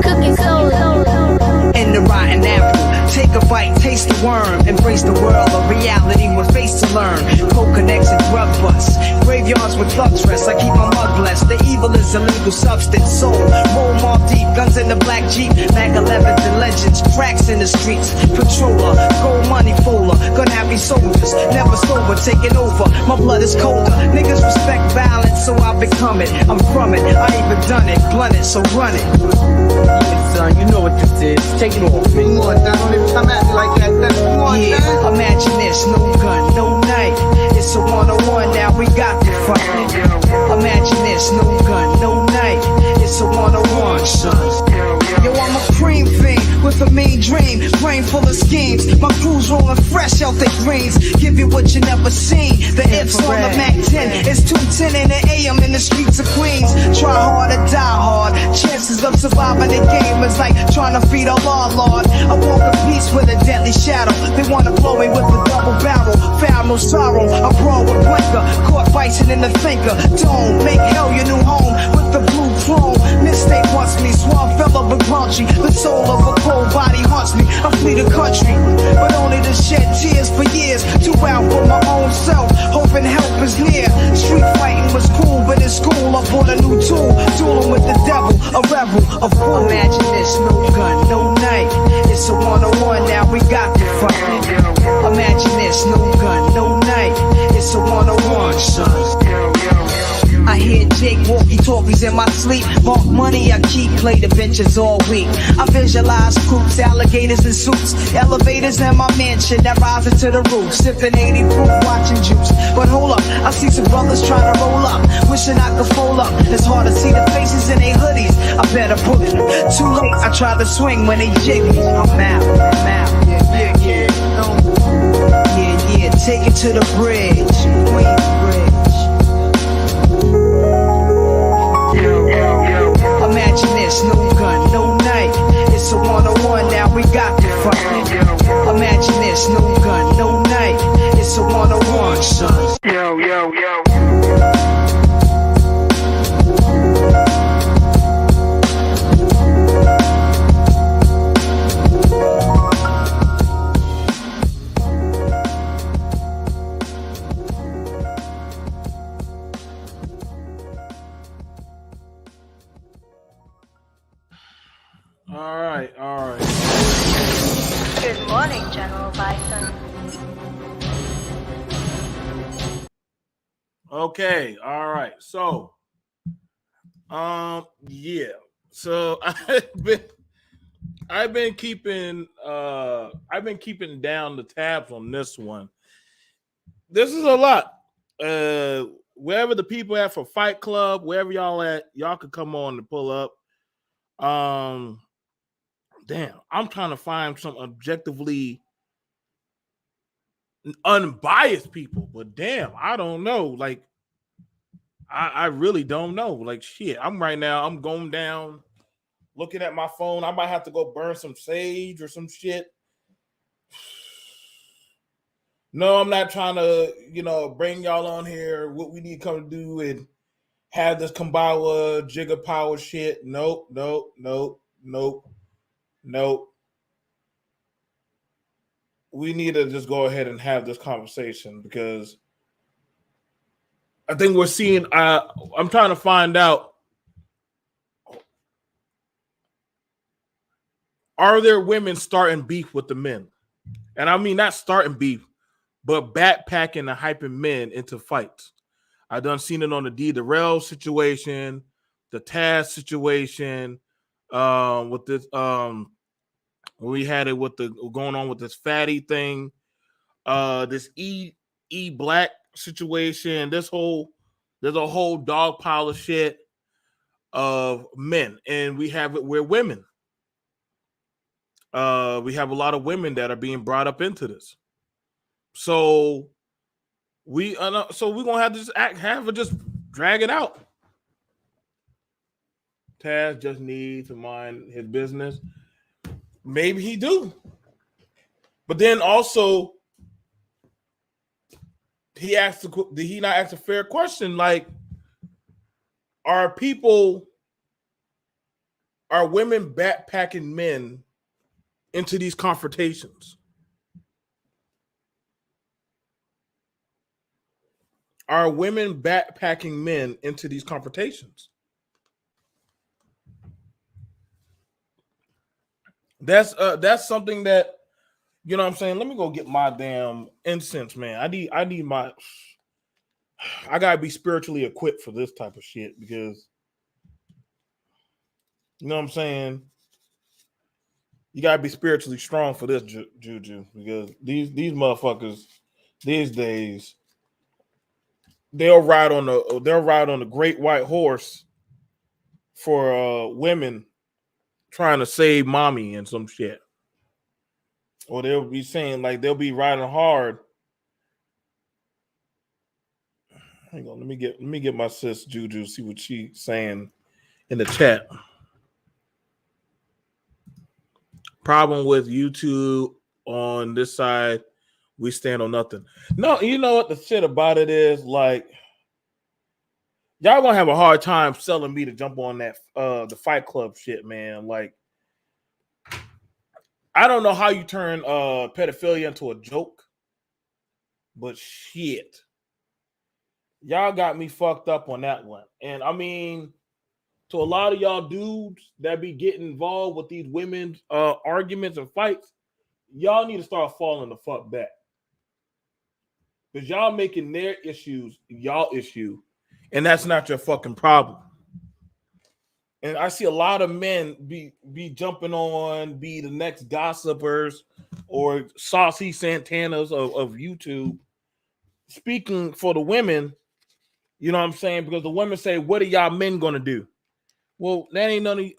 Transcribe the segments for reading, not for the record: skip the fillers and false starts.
Cooking soul. In the rotten apple, take a bite, taste the worm. Embrace the world of reality with face to learn. Co-connects and drug busts. Graveyards with thugs rest. I keep my mug blessed. The evil is a legal substance. Soul, roll mob deep. Guns in the black Jeep. Mag 11s and legends. Cracks in the streets. Patroller, gold money folder. Gun happy soldiers. Never sober, taking over. My blood is colder. Niggas respect violence, so I become it. I'm from it. I even done it. Blunt it, so run it. Yeah, son, you know what this is. Take it off, man. Come on, Don, don't even come at me like that. Come on, Yeah, Don. imagine this, no gun, no knife. It's a one-on-one, now we got to fight. Imagine this, no gun, no knife. It's a one-on-one, son. Yo, I'm a cream fiend with a mean dream, brain full of schemes. My crew's rolling fresh out the greens. Give you what you never seen. The ifs on the Mac 10. It's 2:10 in the AM in the streets of Queens. Try hard or die hard. Chances of surviving the game is like trying to feed a law lord. I walk a piece with a deadly shadow. They wanna blow me with a double barrel. Foul no sorrow. I brawl with blinker. Caught biting in the thinker. Don't make hell your new home with the blue chrome. Mistake wants me. Suave fella but grouchy. The soul of a cold body haunts me. I flee the country, but only to shed tears for years. Too out for my own self, hoping help is near. Street fighting was cool, but in school I bought a new tool. Dueling with the devil, a rebel, a fool. Imagine this, no gun, no knife. It's a one-on-one, now we got to fight. Imagine this, no gun, no knife. It's a one-on-one, son. I hear Jake walkie-talkies in my sleep. Mark money I keep, play the benches all week. I visualize coops, alligators in suits, elevators in my mansion that rise into the roof. Sipping 80 proof, watching juice. But hold up, I see some brothers trying to roll up, wishing I could fold up. It's hard to see the faces in their hoodies. I better bullet them. Too late, I try to swing when they jig me. I'm out. Yeah, take it to the bridge. Queensbridge. Imagine this, no gun, no knife. It's a one-on-one, now we got to fight. Imagine this, no gun, no knife. It's a one-on-one, son. Yo. All right. Good morning, General Bison. Okay, all right. So, yeah. So I've been keeping down the tabs on this one. This is a lot. Wherever the people at for Fight Club, wherever y'all at, y'all could come on and pull up. Damn, I'm trying to find some objectively unbiased people, but damn, I don't know. Like, I really don't know. Like, shit, I'm going down, looking at my phone. I might have to go burn some sage or some shit. No, I'm not trying to, bring y'all on here. What we need to come do and have this Kambawa Jigga Power shit. Nope. We need to just go ahead and have this conversation because I think we're seeing. I'm trying to find out: are there women starting beef with the men? And I mean not starting beef, but backpacking and hyping men into fights. I done seen it on the D Darrell situation, the Taz situation, with this we had it with the going on with this fatty thing, this E Black situation. There's a whole dog pile of shit of men, and we're women. We have a lot of women that are being brought up into this. So we're gonna have to just drag it out. Taz just needs to mind his business. Maybe he do. But then also, did he not ask a fair question? Like, are Are women backpacking men into these confrontations? Are women backpacking men into these confrontations? That's something that, you know what I'm saying. Let me go get my damn incense, man. I need my. I gotta be spiritually equipped for this type of shit because, you know what I'm saying. You gotta be spiritually strong for this juju because these motherfuckers these days they'll ride on the great white horse for women trying to save mommy and some shit. Or they'll be saying like they'll be riding hard. Hang on, let me get my sis Juju, see what she's saying in the chat. Problem with YouTube on this side, we stand on nothing. No, you know what the shit about it is, like y'all gonna have a hard time selling me to jump on that the Fight Club shit, man. Like, I don't know how you turn pedophilia into a joke, but shit. Y'all got me fucked up on that one. And I mean, to a lot of y'all dudes that be getting involved with these women's arguments and fights, y'all need to start falling the fuck back. Because y'all making their issues y'all issue, and that's not your fucking problem. And I see a lot of men be jumping on, be the next gossipers or saucy Santanas of YouTube, speaking for the women. You know what I'm saying? Because the women say, "What are y'all men gonna do?" Well, that ain't none of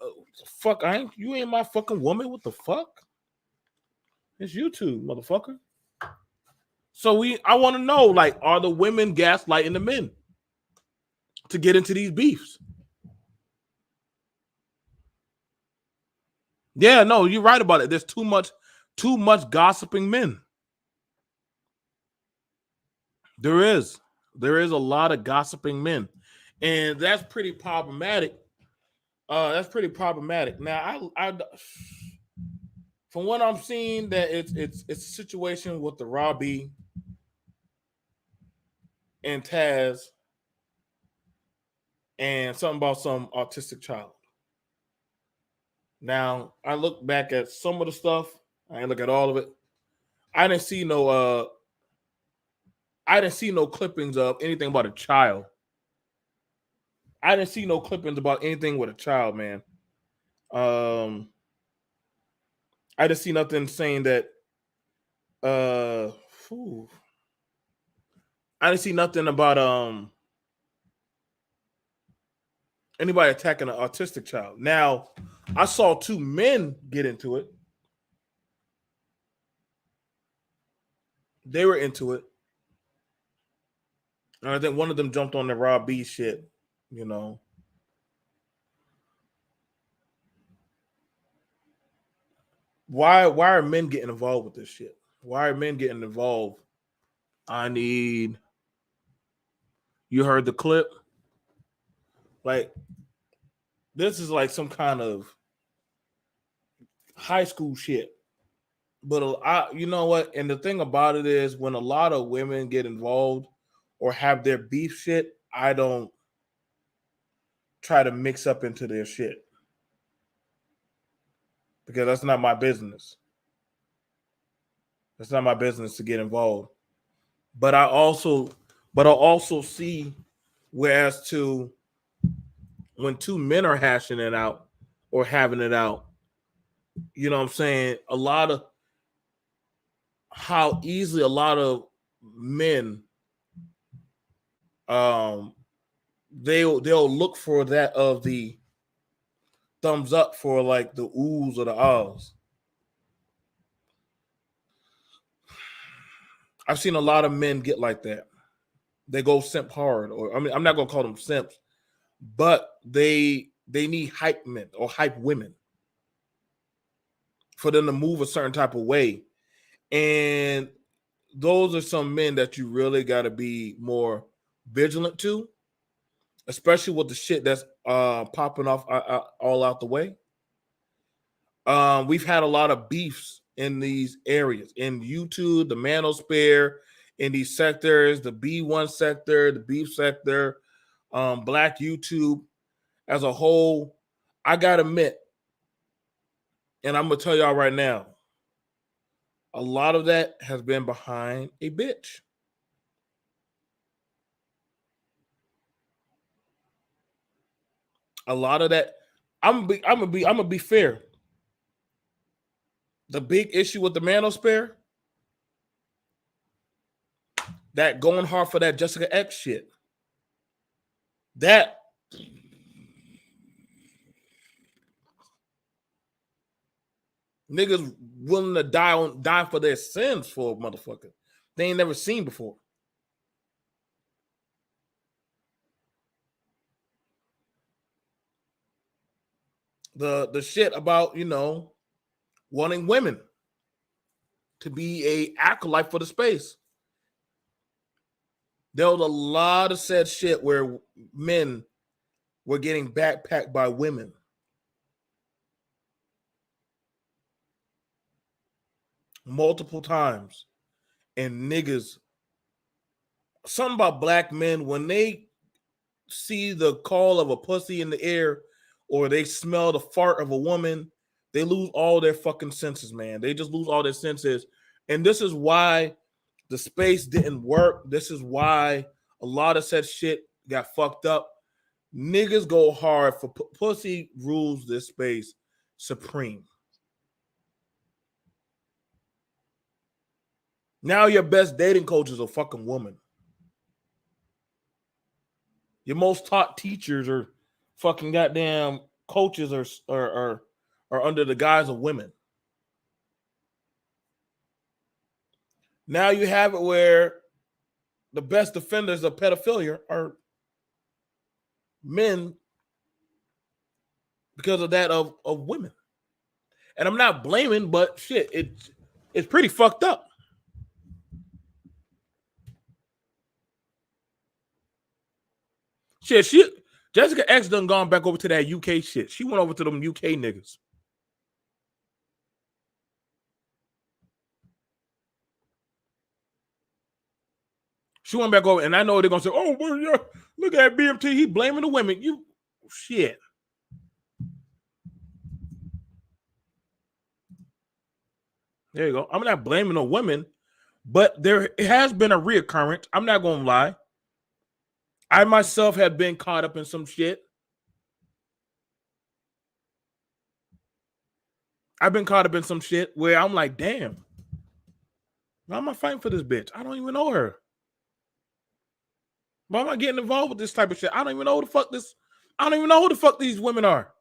fuck. You ain't my fucking woman. What the fuck? It's YouTube, motherfucker. So I want to know, like, are the women gaslighting the men to get into these beefs? Yeah, no, you're right about it. There's too much gossiping men. There is a lot of gossiping men, and that's pretty problematic. That's pretty problematic. Now, I from what I'm seeing, that it's a situation with the Robbie and Taz, and something about some autistic child. Now, I look back at some of the stuff. I didn't look at all of it. I didn't see no clippings of anything about a child. I didn't see no clippings about anything with a child, man. I didn't see nothing saying that I didn't see nothing about anybody attacking an autistic child. Now, I saw two men get into it. They were into it. And I think one of them jumped on the Rob B shit, you know. Why are men getting involved with this shit? Why are men getting involved? You heard the clip? Like, this is like some kind of high school shit. But you know what? And the thing about it is, when a lot of women get involved or have their beef shit, I don't try to mix up into their shit because that's not my business. It's not my business to get involved. But I also see, whereas to when two men are hashing it out or having it out, you know what I'm saying? A lot of how easily a lot of men they'll look for that of the thumbs up for like the oohs or the ahs. I've seen a lot of men get like that. They go simp hard, or I mean, I'm not gonna call them simps, but they need hype men or hype women for them to move a certain type of way. And those are some men that you really got to be more vigilant to, especially with the shit that's popping off all out the way. We've had a lot of beefs in these areas, in YouTube, the manosphere, in these sectors, the B1 sector, the beef sector, Black YouTube as a whole. I gotta admit, and I'm gonna tell y'all right now, a lot of that has been behind a bitch. A lot of that, I'm gonna be fair. The big issue with the manosphere, that going hard for that Jessica X shit. That niggas willing to die for their sins for a motherfucker they ain't never seen before. The shit about, you know, wanting women to be a acolyte for the space. There was a lot of said shit where men were getting backpacked by women. Multiple times. And niggas, something about black men, when they see the call of a pussy in the air or they smell the fart of a woman, they lose all their fucking senses, man. They just lose all their senses. And this is why the space didn't work. This is why a lot of said shit got fucked up. Niggas go hard for pussy rules this space supreme. Now your best dating coach is a fucking woman. Your most taught teachers are fucking goddamn coaches are under the guise of women. Now you have it where the best defenders of pedophilia are men because of that of women. And I'm not blaming, but shit, it's pretty fucked up. Shit, Jessica X done gone back over to that UK shit. She went over to them UK niggas. She went back over, and I know they're gonna say, "Oh, well, yeah, look at BMT. He blaming the women." You shit. There you go. I'm not blaming the women, but there has been a reoccurrence. I'm not gonna lie. I myself have been caught up in some shit. I've been caught up in some shit where I'm like, damn, why am I fighting for this bitch? I don't even know her. Why am I getting involved with this type of shit? I don't even know who the fuck this. I don't even know who the fuck these women are.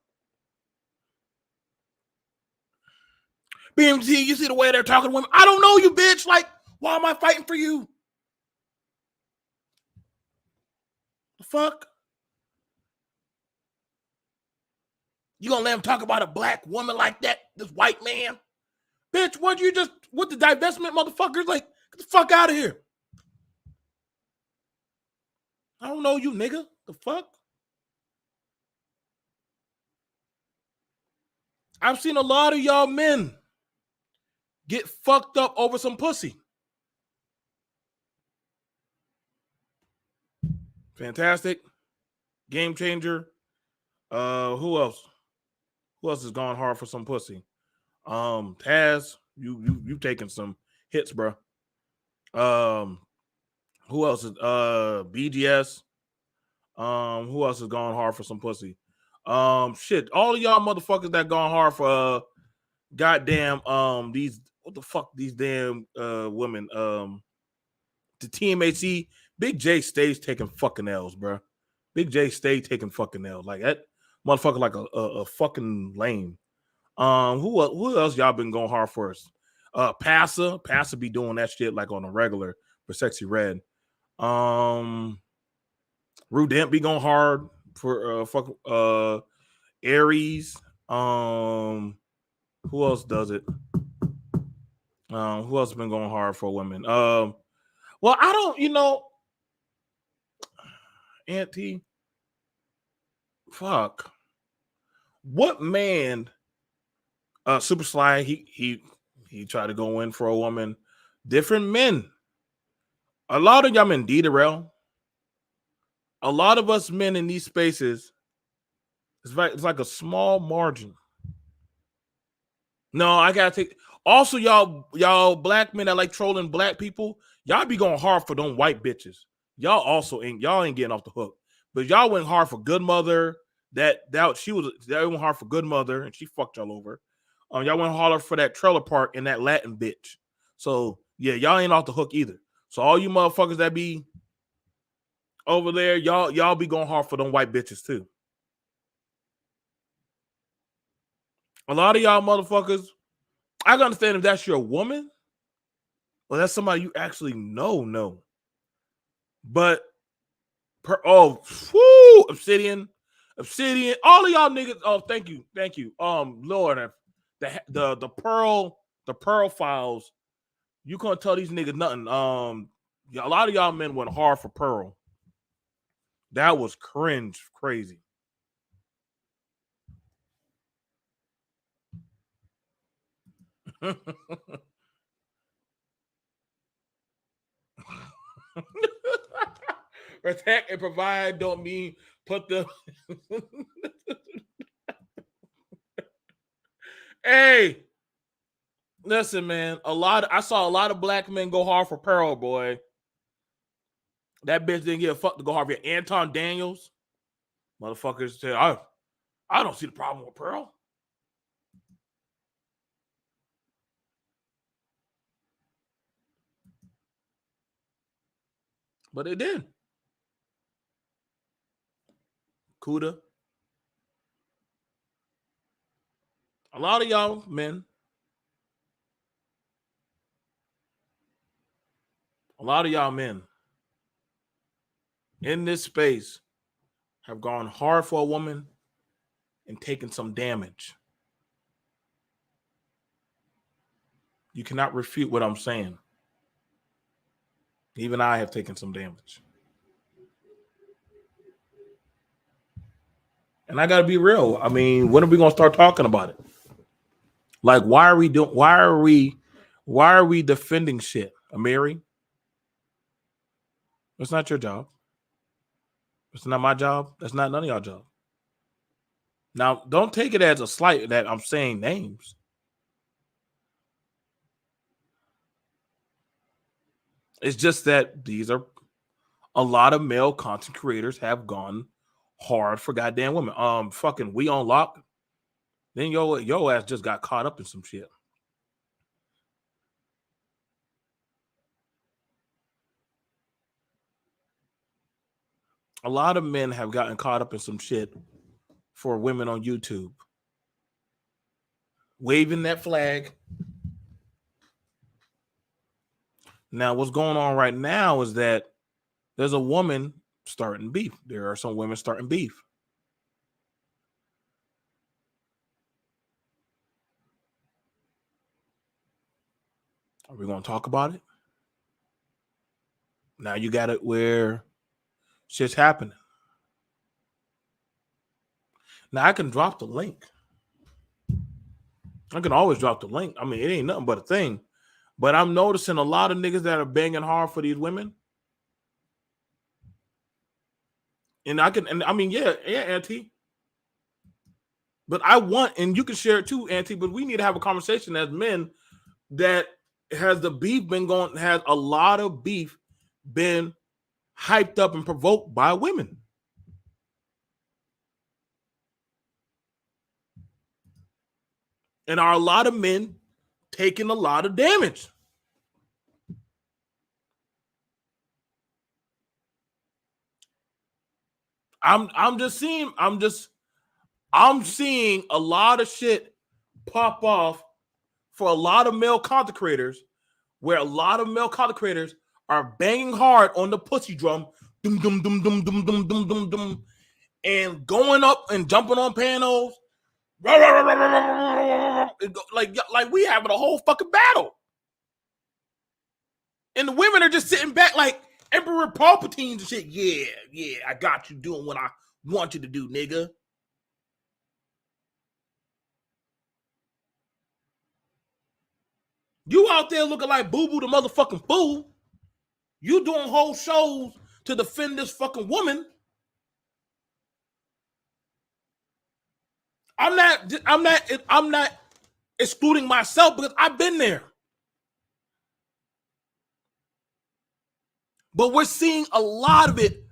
BMT, you see the way they're talking to women? I don't know you, bitch. Like, why am I fighting for you? The fuck? You gonna let him talk about a black woman like that? This white man? Bitch, what you just, what the divestment motherfuckers? Like, get the fuck out of here. I don't know you, nigga. The fuck? I've seen a lot of y'all men get fucked up over some pussy. Fantastic. Game changer. Who else? Who else has gone hard for some pussy? Taz, you taking some hits, bro. Who else is BGS? Who else has gone hard for some pussy? Shit, all of y'all motherfuckers that gone hard for goddamn these, what the fuck, these damn women, the TMAC. Big J stays taking fucking L's, bro. Big J stay taking fucking L's. Like that motherfucker like a fucking lame. Who else y'all been going hard for us? Passa be doing that shit like on a regular for Sexy Red. Rudent be going hard for Aries. Who else does it? Who else been going hard for women? Well, I don't, Auntie. Fuck. What man Super Sly, he tried to go in for a woman. Different men. A lot of y'all men, D Darrell. A lot of us men in these spaces, it's like a small margin. No, I gotta take. Also, y'all black men that like trolling black people, y'all be going hard for them white bitches. Y'all ain't getting off the hook. But y'all went hard for Good Mother. That went hard for Good Mother, and she fucked y'all over. Y'all went hard for that trailer park and that Latin bitch. So yeah, y'all ain't off the hook either. So all you motherfuckers that be over there, y'all be going hard for them white bitches too. A lot of y'all motherfuckers, I can understand if that's your woman, or that's somebody you actually know. But Obsidian, all of y'all niggas. Oh, thank you. Lord, the pearl files. You can't tell these niggas nothing. A lot of y'all men went hard for Pearl. That was crazy. Protect and provide don't mean put the Hey, listen, man. I saw a lot of black men go hard for Pearl, boy. That bitch didn't give a fuck to go hard for Anton Daniels. Motherfuckers say, I don't see the problem with Pearl. But they did. Kuda. A lot of y'all men. A lot of y'all men in this space have gone hard for a woman and taken some damage. You cannot refute what I'm saying. Even I have taken some damage. And I got to be real. I mean, when are we going to start talking about it? Like, why are we defending shit? Amiri? It's not your job. It's not my job. That's not none of y'all job. Now, don't take it as a slight that I'm saying names. It's just that these are a lot of male content creators have gone hard for goddamn women. Fucking We on Lock. Then your ass just got caught up in some shit. A lot of men have gotten caught up in some shit for women on YouTube. Waving that flag. Now, what's going on right now is that there's a woman starting beef. There are some women starting beef. Are we going to talk about it? Now you got it where shit's happening. Now I can drop the link. I can always drop the link. I mean, it ain't nothing but a thing. But I'm noticing a lot of niggas that are banging hard for these women. And yeah, Auntie. But I want, and you can share it too, Auntie, but we need to have a conversation as men that has a lot of beef been hyped up and provoked by women. And are a lot of men taking a lot of damage. I'm seeing a lot of shit pop off for a lot of male content creators, where a lot of male content creators are banging hard on the pussy drum, dum dum dum dum dum dum dum dum dum, and going up and jumping on panels. Like we having a whole fucking battle. And the women are just sitting back like Emperor Palpatine and shit. Yeah, I got you doing what I want you to do, nigga. You out there looking like Boo Boo the motherfucking fool. You doing whole shows to defend this fucking woman. I'm not excluding myself because I've been there. But we're seeing a lot of it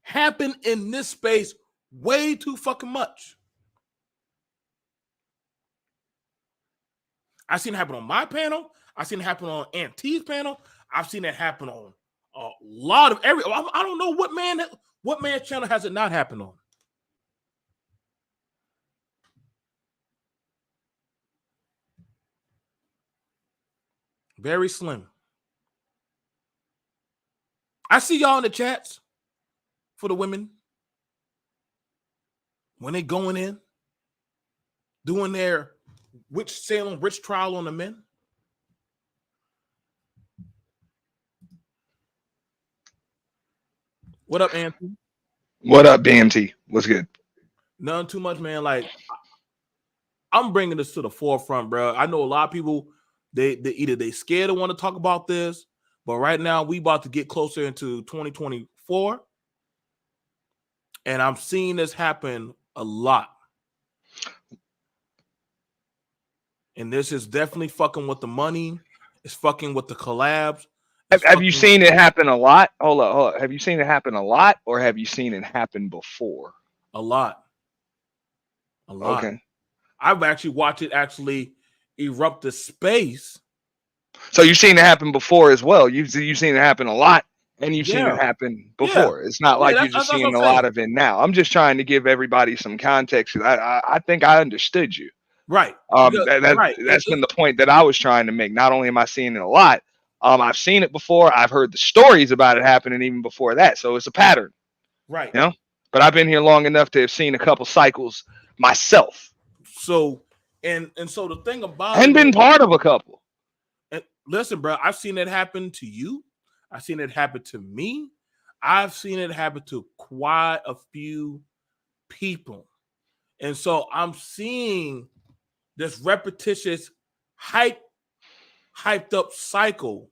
happen in this space way too fucking much. I've seen it happen on my panel. I've seen it happen on Aunt T's panel. I've seen it happen on a lot of I don't know what man channel has it not happened on. Very slim. I see y'all in the chats for the women when they going in, doing their Salem witch trial on the men. What up, Anthony? What up, BMT? What's good? None too much, man. Like, I'm bringing this to the forefront, bro. I know a lot of people, they either they scared to want to talk about this, but right now we about to get closer into 2024, and I'm seeing this happen a lot. And this is definitely fucking with the money. It's fucking with the collabs. Have you seen it happen a lot? Hold up. Have you seen it happen a lot, or have you seen it happen before? A lot. Okay. I've actually watched it actually erupt the space. So you've seen it happen before as well. You've seen it happen a lot, and you've seen it happen before. It's not like you're just seeing a lot of it now. I'm just trying to give everybody some context. I think I understood you. Right. That's been the point that I was trying to make. Not only am I seeing it a lot, I've seen it before. I've heard the stories about it happening even before that. So it's a pattern. Right. You know? But I've been here long enough to have seen a couple cycles myself. So and so the thing about and been part of a couple. And listen, bro, I've seen it happen to you. I've seen it happen to me. I've seen it happen to quite a few people. And so I'm seeing this repetitious hyped up cycle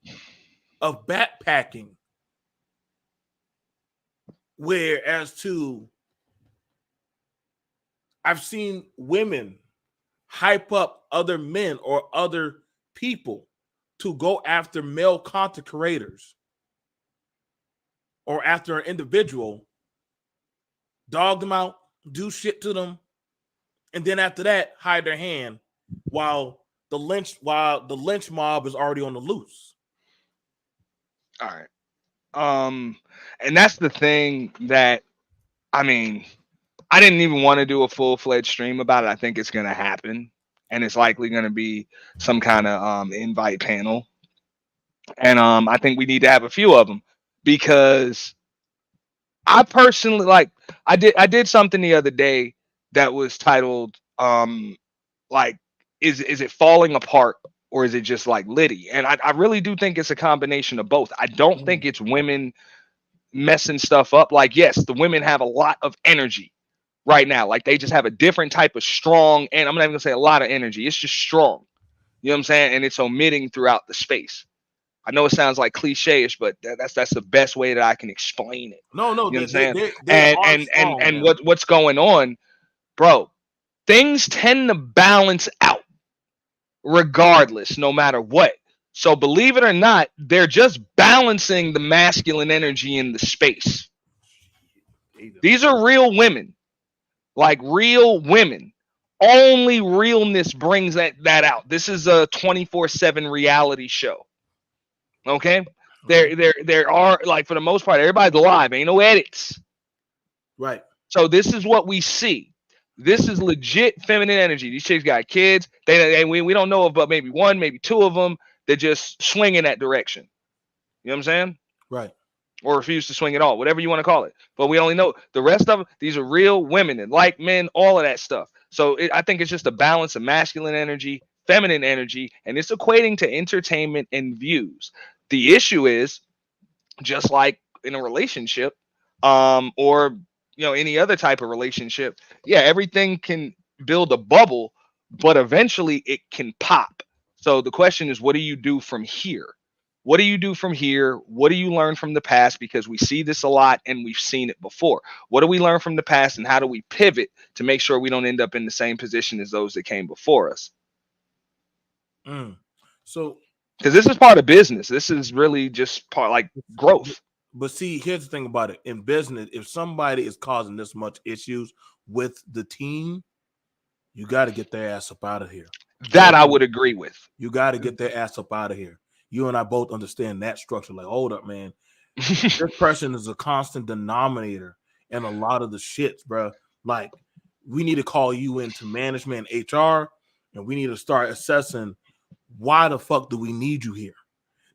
of backpacking, whereas to I've seen women hype up other men or other people to go after male content creators or after an individual, dog them out, do shit to them, and then after that, hide their hand while the lynch mob is already on the loose. All right. And that's the thing that, I mean, I didn't even want to do a full-fledged stream about it. I think it's going to happen, and it's likely going to be some kind of invite panel. And I think we need to have a few of them, because I personally, like, I did something the other day that was titled like, is it falling apart, or is it just like Liddy? And I really do think it's a combination of both. I don't think it's women messing stuff up. Like, yes, the women have a lot of energy right now. Like, they just have a different type of strong, and I'm not even gonna say a lot of energy. It's just strong. You know what I'm saying? And it's omitting throughout the space. I know it sounds like cliche-ish, but that's the best way that I can explain it. No, you know what I'm saying? and What's going on, bro? Things tend to balance out regardless, no matter what. So believe it or not, they're just balancing the masculine energy in the space. These are real women, like real women. Only realness brings that out. This is a 24/7 reality show. Okay, there are, like, for the most part, everybody's live. Ain't no edits. Right. So this is what we see. This is legit feminine energy. These chicks got kids. We don't know about maybe one, maybe two of them that just swing in that direction. You know what I'm saying? Right. Or refuse to swing at all, whatever you want to call it. But we only know the rest of them. These are real women and like men, all of that stuff. So I think it's just a balance of masculine energy, feminine energy, and it's equating to entertainment and views. The issue is, just like in a relationship, or any other type of relationship, yeah, everything can build a bubble, but eventually it can pop. So the question is, what do you do from here? What do you do from here? What do you learn from the past? Because we see this a lot and we've seen it before. What do we learn from the past, and how do we pivot to make sure we don't end up in the same position as those that came before us? So, because this is part of business. This is really just part like growth. But see, here's the thing about it. In business, if somebody is causing this much issues with the team, you got to get their ass up out of here. That I would agree with. You got to get their ass up out of here. You and I both understand that structure. Like, hold up, man. This person is a constant denominator in a lot of the shits, bro. Like, we need to call you into management and HR, and we need to start assessing why the fuck do we need you here.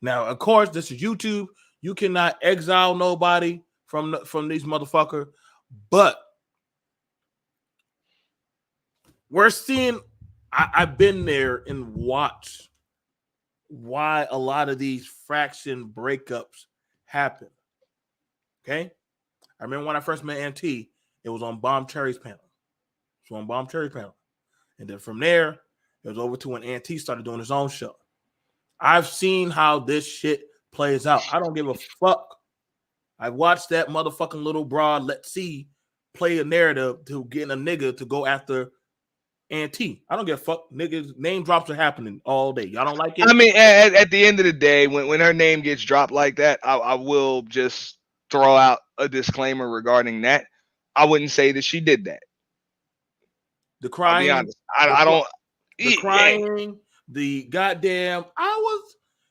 Now, of course, this is YouTube. You cannot exile nobody from these motherfuckers, but we're seeing. I've been there and watched why a lot of these fraction breakups happen. Okay, I remember when I first met Auntie, it was on Bomb Cherry's panel. It was on Bomb Cherry's panel, and then from there, it was over to when Auntie started doing his own show. I've seen how this shit plays out. I don't give a fuck. I watched that motherfucking little broad, let's see, play a narrative to getting a nigga to go after Auntie. I don't give a fuck. Niggas, name drops are happening all day. Y'all don't like it? I mean, at the end of the day, when her name gets dropped like that, I will just throw out a disclaimer regarding that. I wouldn't say that she did that. The crying. I'll be honest. I don't. The crying. The goddamn.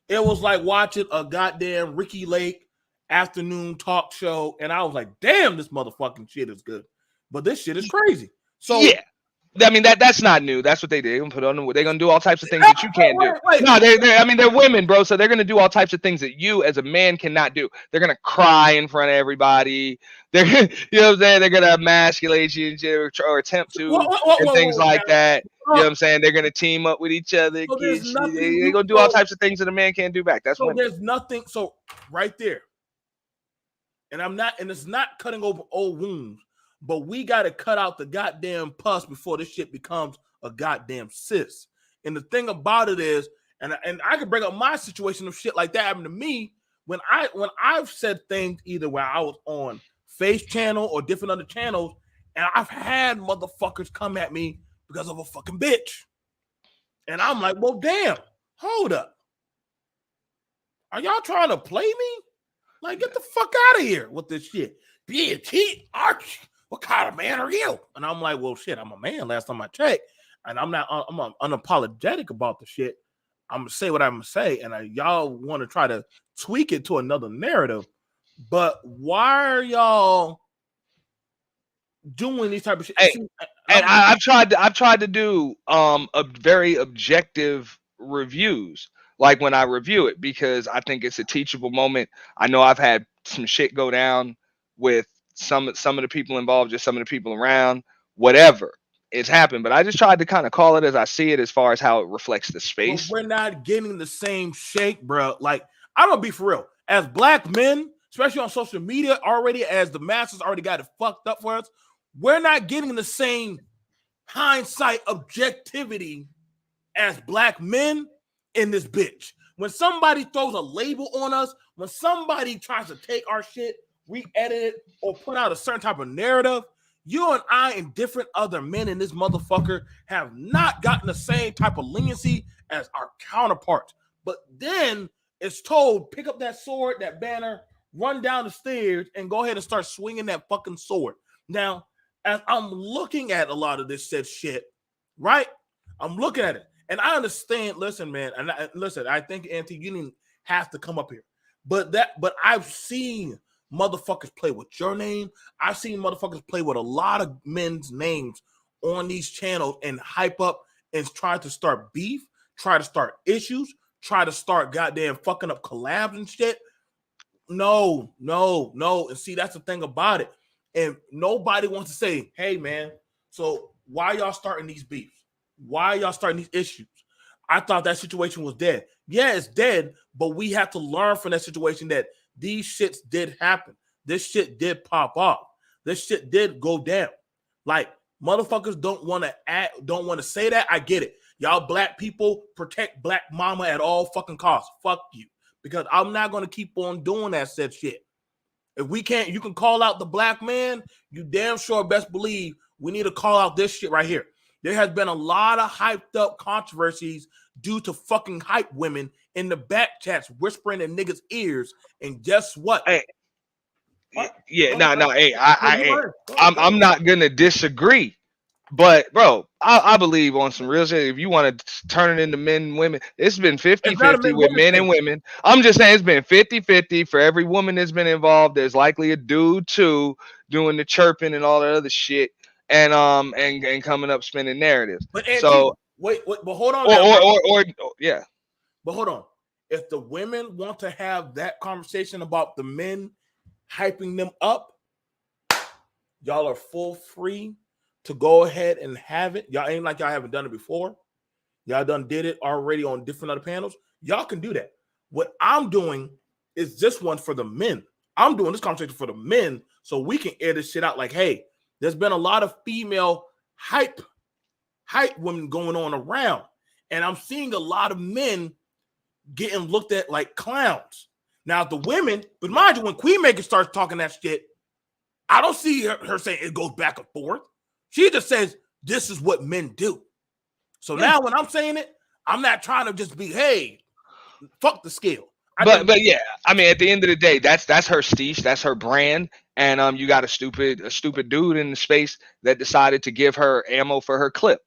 It was like watching a goddamn Ricky Lake afternoon talk show, and I was like, damn, this motherfucking shit is good. But this shit is crazy. So yeah. I mean that's not new. That's what they did. They're gonna put on. They're gonna do all types of things that you can't do. No, they're women, bro. So they're gonna do all types of things that you, as a man, cannot do. They're gonna cry in front of everybody. They're gonna, you know what I'm saying? They're gonna emasculate you and shit, or attempt to, and things like that. You know what I'm saying? They're gonna team up with each other. So They're gonna do all types of things that a man can't do back. That's so women. there's nothing. So right there, and it's not cutting over old wounds. But we got to cut out the goddamn pus before this shit becomes a goddamn cyst. And the thing about it is, and I can bring up my situation of shit like that happened to me when I've said things either where I was on Face Channel or different other channels, and I've had motherfuckers come at me because of a fucking bitch. And I'm like, well, damn, hold up. Are y'all trying to play me? Like, get the fuck out of here with this shit. Bitch, Arch. What kind of man are you? And I'm like, well, shit, I'm a man last time I checked. And I'm unapologetic about the shit. I'm going to say what I'm going to say. And y'all want to try to tweak it to another narrative. But why are y'all doing these type of shit? Hey, and I've tried to do a very objective reviews, like when I review it, because I think it's a teachable moment. I know I've had some shit go down with some of the people involved, just some of the people around, whatever it's happened. But I just tried to kind of call it as I see it, as far as how it reflects the space. Well, we're not getting the same shake, bro. Like, I'm gonna be for real. As black men, especially on social media, already as the masses already got it fucked up for us, we're not getting the same hindsight objectivity as black men in this bitch. When somebody throws a label on us, when somebody tries to take our shit, re-edit it, or put out a certain type of narrative, you and I and different other men in this motherfucker have not gotten the same type of leniency as our counterparts. But then it's told, pick up that sword, that banner, run down the stairs, and go ahead and start swinging that fucking sword. Now, as I'm looking at a lot of this said shit, right? I'm looking at it, and I understand. Listen, man, and I think Auntie, you didn't have to come up here, but I've seen motherfuckers play with your name. I've seen motherfuckers play with a lot of men's names on these channels and hype up and try to start beef, try to start issues, try to start goddamn fucking up collabs and shit. No. And see, that's the thing about it. And nobody wants to say, hey, man, so why y'all starting these beefs? Why y'all starting these issues? I thought that situation was dead. Yeah, it's dead, but we have to learn from that situation that these shits did happen. This shit did pop off. This shit did go down. Like, motherfuckers don't want to say that. I get it. Y'all black people protect black mama at all fucking costs. Fuck you. Because I'm not going to keep on doing that said shit. If we can't, you can call out the black man. You damn sure best believe we need to call out this shit right here. There has been a lot of hyped up controversies due to fucking hype women in the back chats whispering in niggas' ears. And guess what? Hey, What? yeah, Go no, ahead. hey, I'm not gonna disagree, but bro, I believe on some real shit. If you want to turn it into men and women, it's been It's not a 50-50 with men-woman men and thing. women. I'm just saying it's been 50-50 for every woman that's been involved. There's likely a dude too doing the chirping and all that other shit, and coming up spinning narratives. But Auntie, So wait, but hold on now, bro. or yeah. But hold on. If the women want to have that conversation about the men hyping them up, y'all are full free to go ahead and have it. Y'all ain't like y'all haven't done it before. Y'all done did it already on different other panels. Y'all can do that. What I'm doing is this one for the men. I'm doing this conversation for the men so we can air this shit out like, hey, there's been a lot of female hype women going on around. And I'm seeing a lot of men getting looked at like clowns. Now, the women, but mind you, when Queen Maker starts talking that shit, I don't see her saying it goes back and forth. She just says, this is what men do. So now when I'm saying it, I'm not trying to just be, hey, fuck the scale. But yeah, I mean, at the end of the day, that's her steesh, that's her brand, and you got a stupid dude in the space that decided to give her ammo for her clip,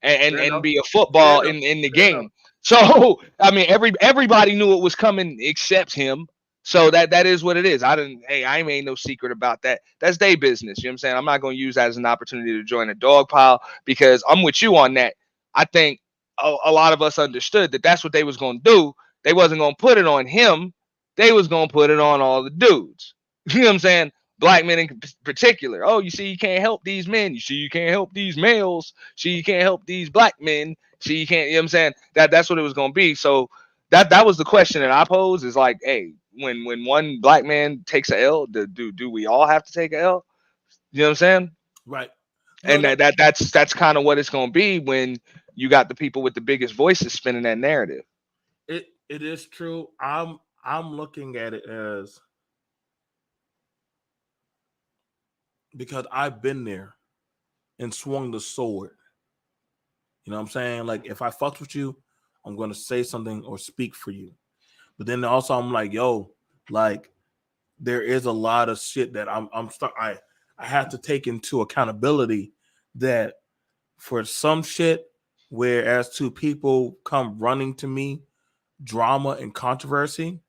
and be a football in the game. So I mean, everybody knew it was coming except him. So that is what it is. I ain't made no secret about that. That's their business. You know what I'm saying? I'm not going to use that as an opportunity to join a dog pile because I'm with you on that. I think a lot of us understood that that's what they was going to do. They wasn't going to put it on him. They was going to put it on all the dudes. You know what I'm saying? Black men in particular. Oh, you see, you can't help these men. You see, you can't help these males. See, you can't help these black men. See, you can't, you know what I'm saying? That's what it was going to be. So that was the question that I posed is like, hey, when one black man takes a L, do we all have to take a L? You know what I'm saying? Right. And that's kind of what it's going to be when you got the people with the biggest voices spinning that narrative. It is true. I'm looking at it as because I've been there and swung the sword. You know what I'm saying? Like if I fucked with you, I'm going to say something or speak for you. But then also I'm like, yo, like there is a lot of shit that I have to take into accountability that for some shit, whereas two people come running to me, drama and controversy,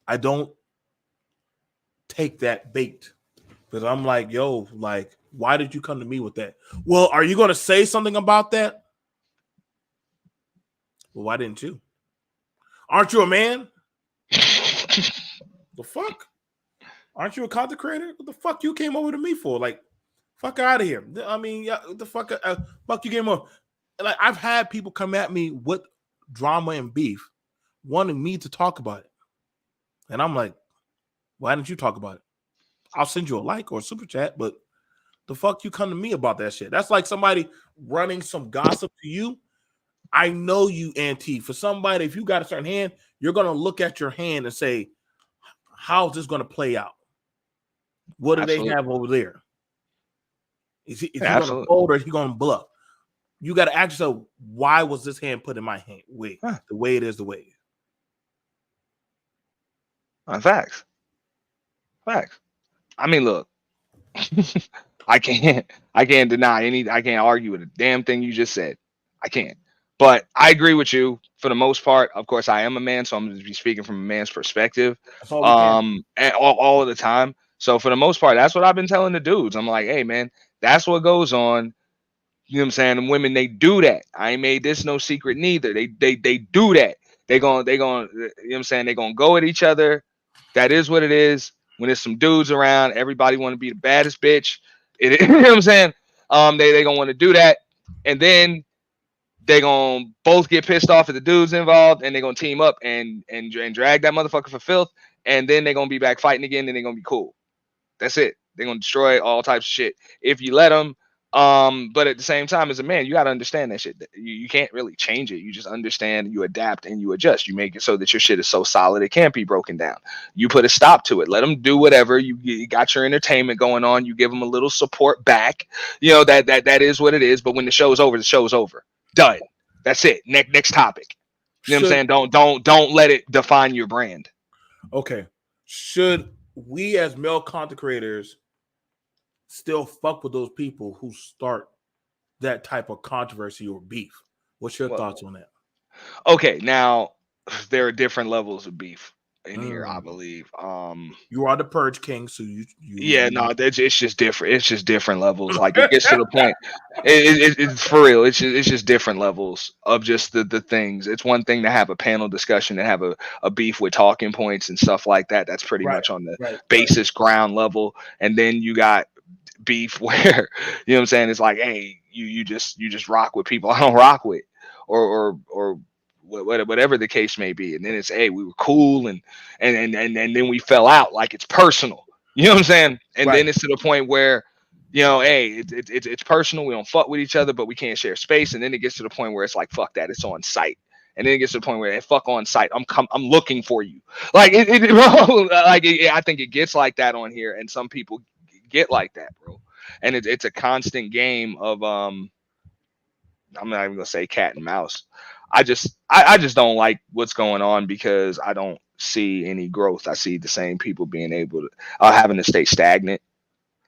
I don't take that bait because I'm like, yo, like, why did you come to me with that? Well, are you going to say something about that? Well, why didn't you? Aren't you a man? The fuck? Aren't you a content creator? What the fuck you came over to me for? Like, fuck out of here. I mean, yeah, the fuck you came over. Like, I've had people come at me with drama and beef, wanting me to talk about it. And I'm like, why didn't you talk about it? I'll send you a like or a super chat, but the fuck you come to me about that shit? That's like somebody running some gossip to you. I know you, Auntie. For somebody, if you got a certain hand, you're going to look at your hand and say, how's this going to play out? What do they have over there? Is he going to fold or is he going to bluff? You got to ask yourself, why was this hand put in my hand? Wait, the way it is, the way it is. Facts. I mean, look, I can't deny I can't argue with a damn thing you just said. I can't. But I agree with you for the most part. Of course, I am a man, so I'm going to be speaking from a man's perspective. And all of the time. So for the most part, that's what I've been telling the dudes. I'm like, hey man, that's what goes on. You know what I'm saying? And women, they do that. I ain't made this no secret neither. They do that. They gonna, you know what I'm saying? They gonna go at each other. That is what it is. When there's some dudes around, everybody want to be the baddest bitch. You know what I'm saying? They gonna want to do that, and then they gonna both get pissed off at the dudes involved, and they gonna team up and drag that motherfucker for filth, and then they gonna be back fighting again, and they gonna be cool. That's it. They're gonna destroy all types of shit if you let them. But at the same time, as a man, you got to understand that shit. You can't really change it. You just understand, you adapt, and you adjust. You make it so that your shit is so solid it can't be broken down. You put a stop to it. Let them do whatever. You got your entertainment going on. You give them a little support back. You know, that is what it is. But when the show's over, the show's over. Done. That's it. Next topic. You know what I'm saying? Don't let it define your brand. Okay. Should we as male content creators still fuck with those people who start that type of controversy or beef? What's your thoughts on that? Okay, now there are different levels of beef in here, I believe. You are the Purge King, so you yeah, no, it's just different. It's just different levels. Like it gets to the point. It's for real. It's just different levels of just the things. It's one thing to have a panel discussion and have a beef with talking points and stuff like that. That's pretty much on the basis ground level. And then you got beef where, you know what I'm saying, it's like, hey, you just rock with people I don't rock with, or whatever the case may be. And then it's, hey, we were cool and then we fell out, like it's personal. You know what I'm saying? And then it's to the point where, you know, hey, it's personal. We don't fuck with each other, but we can't share space. And then it gets to the point where it's like, fuck that, it's on site. And then it gets to the point where, hey, fuck on site. I'm looking for you. Like I think it gets like that on here, and some people get like that, bro. And it's a constant game of I'm not even gonna say cat and mouse. I just don't like what's going on because I don't see any growth. I see the same people being able to having to stay stagnant.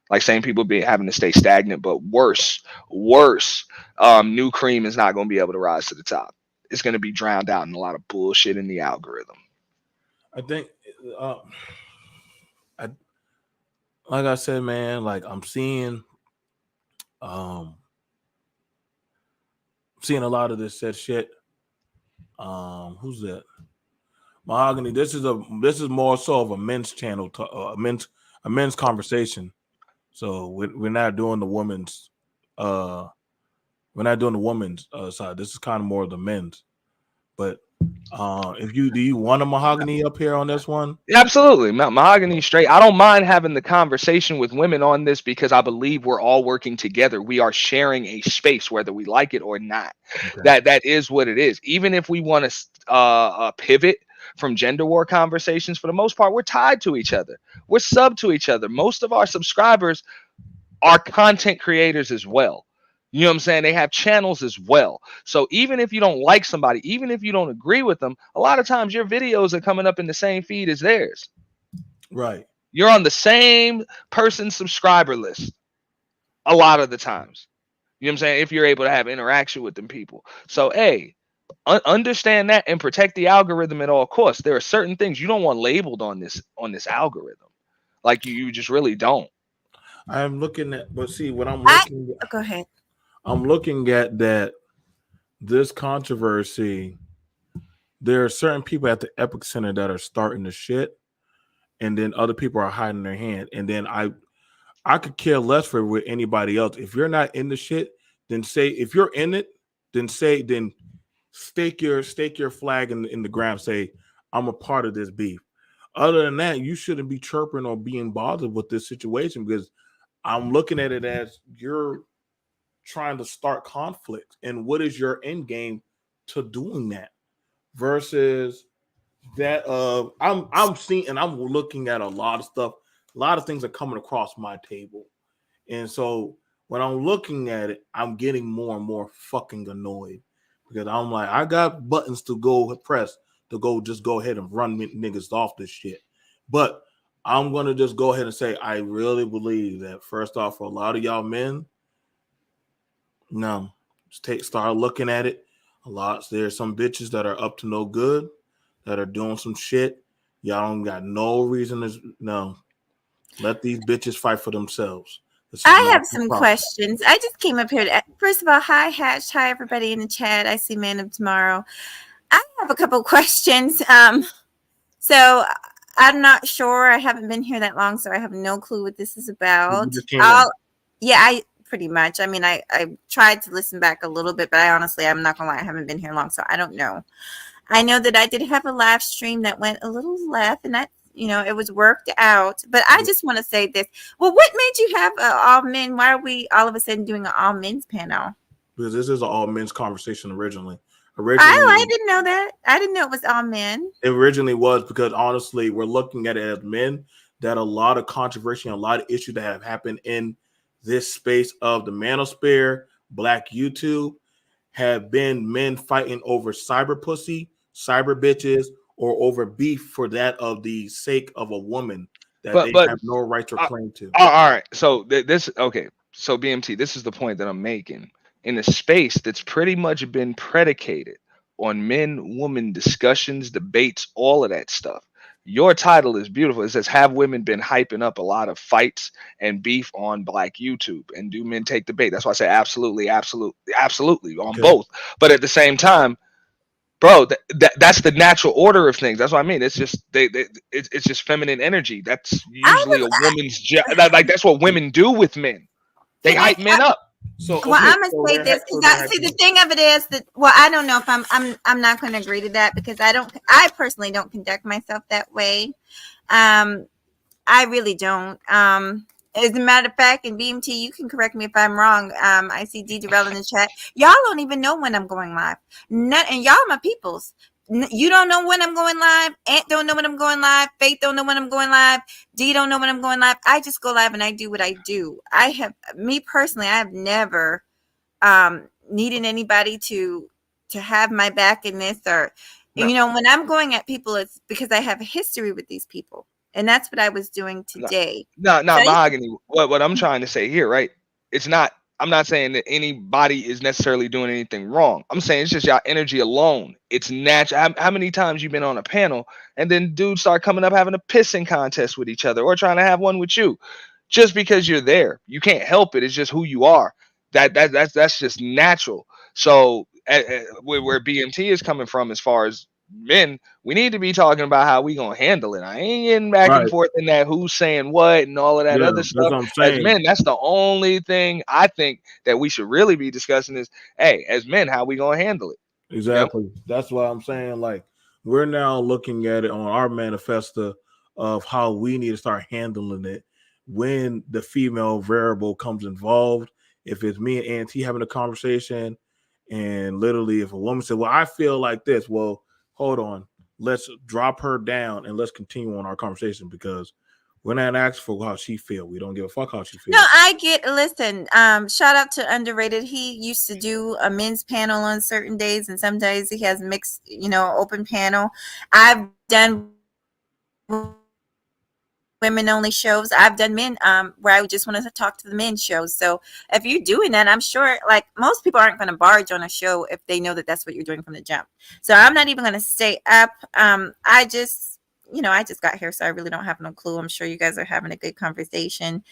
Like same people having to stay stagnant, but worse. New cream is not going to be able to rise to the top. It's going to be drowned out in a lot of bullshit in the algorithm. I think, like I said, man, like I'm seeing a lot of this said shit. Who's that? Mahogany. This is more so of a men's channel, a men's conversation. So we're not doing the women's. We're not doing the women's side. This is kind of more of the men's. But do you want a Mahogany up here on this one? Absolutely, Mahogany straight. I don't mind having the conversation with women on this because I believe we're all working together. We are sharing a space, whether we like it or not. Okay. That is what it is. Even if we want to pivot from gender war conversations, for the most part, we're tied to each other. We're sub to each other. Most of our subscribers are content creators as well. You know what I'm saying? They have channels as well. So even if you don't like somebody, even if you don't agree with them, a lot of times your videos are coming up in the same feed as theirs. Right. You're on the same person's subscriber list a lot of the times. You know what I'm saying? If you're able to have interaction with them people. So, hey, understand that and protect the algorithm at all costs. There are certain things you don't want labeled on this algorithm. Like you just really don't. I'm looking at, but see what I'm looking at. Go ahead. I'm looking at that this controversy. There are certain people at the Epic Center that are starting the shit, and then other people are hiding their hand. And then I could care less for with anybody else. If you're not in the shit, then say. If you're in it, then stake your flag in the ground. Say I'm a part of this beef. Other than that, you shouldn't be chirping or being bothered with this situation because I'm looking at it as you're trying to start conflict, and what is your end game to doing that versus that I'm seeing, and I'm looking at a lot of stuff, a lot of things are coming across my table, and so when I'm looking at it, I'm getting more and more fucking annoyed because I'm like, I got buttons to go press to just go ahead and run niggas off this shit, but I'm gonna just go ahead and say I really believe that first off, for a lot of y'all men, no, start looking at it. There's some bitches that are up to no good, that are doing some shit. Y'all don't got no reason to let these bitches fight for themselves. I have some questions. I just came up here first of all, hi Hatch, hi everybody in the chat. I see Man of Tomorrow. I have a couple questions. So I'm not sure. I haven't been here that long, so I have no clue what this is about. I pretty much. I mean, I tried to listen back a little bit, but I'm not gonna lie, I haven't been here long, so I don't know. I know that I did have a live stream that went a little left, and that's it was worked out. But I just want to say this. Well, what made you have all men? Why are we all of a sudden doing an all men's panel? Because this is an all men's conversation originally. I didn't know that. I didn't know it was all men. It originally was because honestly, we're looking at it as men. That a lot of controversy and a lot of issues that have happened in this space of the manosphere, Black YouTube, have been men fighting over cyber pussy, cyber bitches, or over beef for that of the sake of a woman that they have no right to claim to. All right. So So BMT, this is the point that I'm making. In a space that's pretty much been predicated on men-woman discussions, debates, all of that stuff. Your title is beautiful. It says, have women been hyping up a lot of fights and beef on Black YouTube? And do men take the bait? That's why I say absolutely on both. But at the same time, bro, that's the natural order of things. That's what I mean. It's just it's just feminine energy. That's usually a woman's job. Like that's what women do with men. They hype men up. So I'm gonna say this. See, the thing of it is that I don't know if I'm not going to agree to that because I personally don't conduct myself that way. I really don't. As a matter of fact, in BMT, you can correct me if I'm wrong. I see D Durrell in the chat. Y'all don't even know when I'm going live. And y'all my peoples. You don't know when I'm going live. Aunt don't know when I'm going live. Faith don't know when I'm going live. D don't know when I'm going live. I just go live and I do what I do. I have never needed anybody to have my back in this or, when I'm going at people, it's because I have a history with these people. And that's what I was doing today. No, Mahogany. What I'm trying to say here, right? I'm not saying that anybody is necessarily doing anything wrong. I'm saying it's just your energy alone. It's natural. How many times you've been on a panel and then dudes start coming up having a pissing contest with each other or trying to have one with you just because you're there. You can't help it. It's just who you are. That's just natural. So where BMT is coming from as far as men, we need to be talking about how we gonna handle it. I ain't getting back and forth in that who's saying what and all of that other stuff. As men, that's the only thing I think that we should really be discussing is, hey, as men, how we gonna handle it. Exactly. That's what I'm saying. Like we're now looking at it on our manifesto of how we need to start handling it when the female variable comes involved. If it's me and Auntie having a conversation, and literally if a woman said, well, I feel like this, well, hold on, let's drop her down and let's continue on our conversation because we're not asking for how she feel. We don't give a fuck how she feels. No, listen, shout out to Underrated. He used to do a men's panel on certain days and some days he has mixed, open panel. I've done women only shows. I've done men where I just want to talk to the men shows. So if you're doing that, I'm sure like most people aren't going to barge on a show if they know that that's what you're doing from the jump. So I'm not even going to stay up. I just got here, so I really don't have no clue. I'm sure you guys are having a good conversation.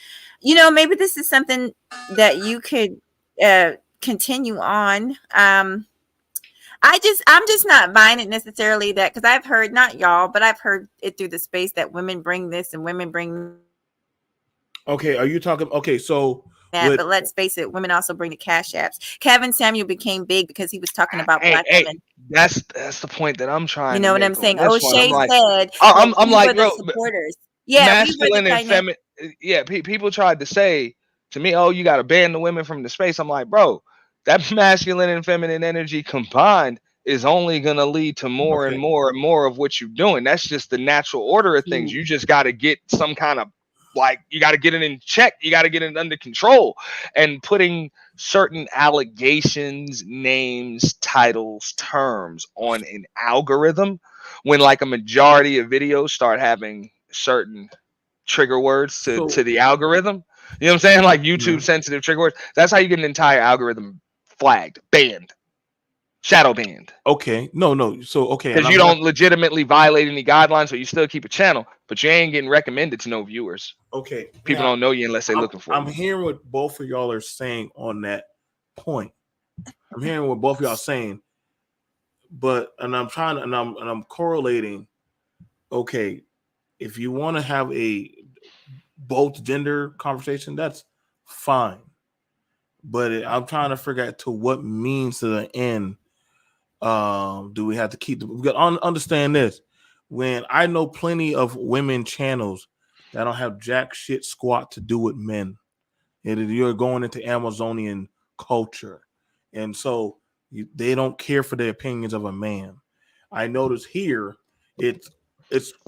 Maybe this is something that you could continue on. I'm just not buying it necessarily that because I've heard, not y'all, but I've heard it through the space that women bring this and women bring. Okay, are you talking? Okay, so that, but let's face it, women also bring the cash apps. Kevin Samuel became big because he was talking about Black women. That's the point that I'm trying. You know what I'm saying? O'Shea said, I'm like, bro, supporters. Masculine and feminine. Yeah, people tried to say to me, oh, you got to ban the women from the space. I'm like, bro. That masculine and feminine energy combined is only going to lead to more and more and more of what you're doing. That's just the natural order of things. You just got to get some kind of you got to get it in check. You got to get it under control. And putting certain allegations, names, titles, terms on an algorithm when like a majority of videos start having certain trigger words to the algorithm. You know what I'm saying? Like YouTube sensitive trigger words. That's how you get an entire algorithm flagged, banned, shadow banned. Okay, no. So because you don't legitimately violate any guidelines, so you still keep a channel, but you ain't getting recommended to no viewers. Okay, people don't know you unless they're looking for you. I'm hearing what both of y'all are saying on that point. I'm hearing what both of y'all are saying, I'm correlating. Okay, if you want to have a both gender conversation, that's fine. But I'm trying to figure out to what means to the end. Do we have to keep? We got understand this. when I know plenty of women channels that don't have jack shit squat to do with men. And you're going into Amazonian culture. And so they don't care for the opinions of a man. I notice here it's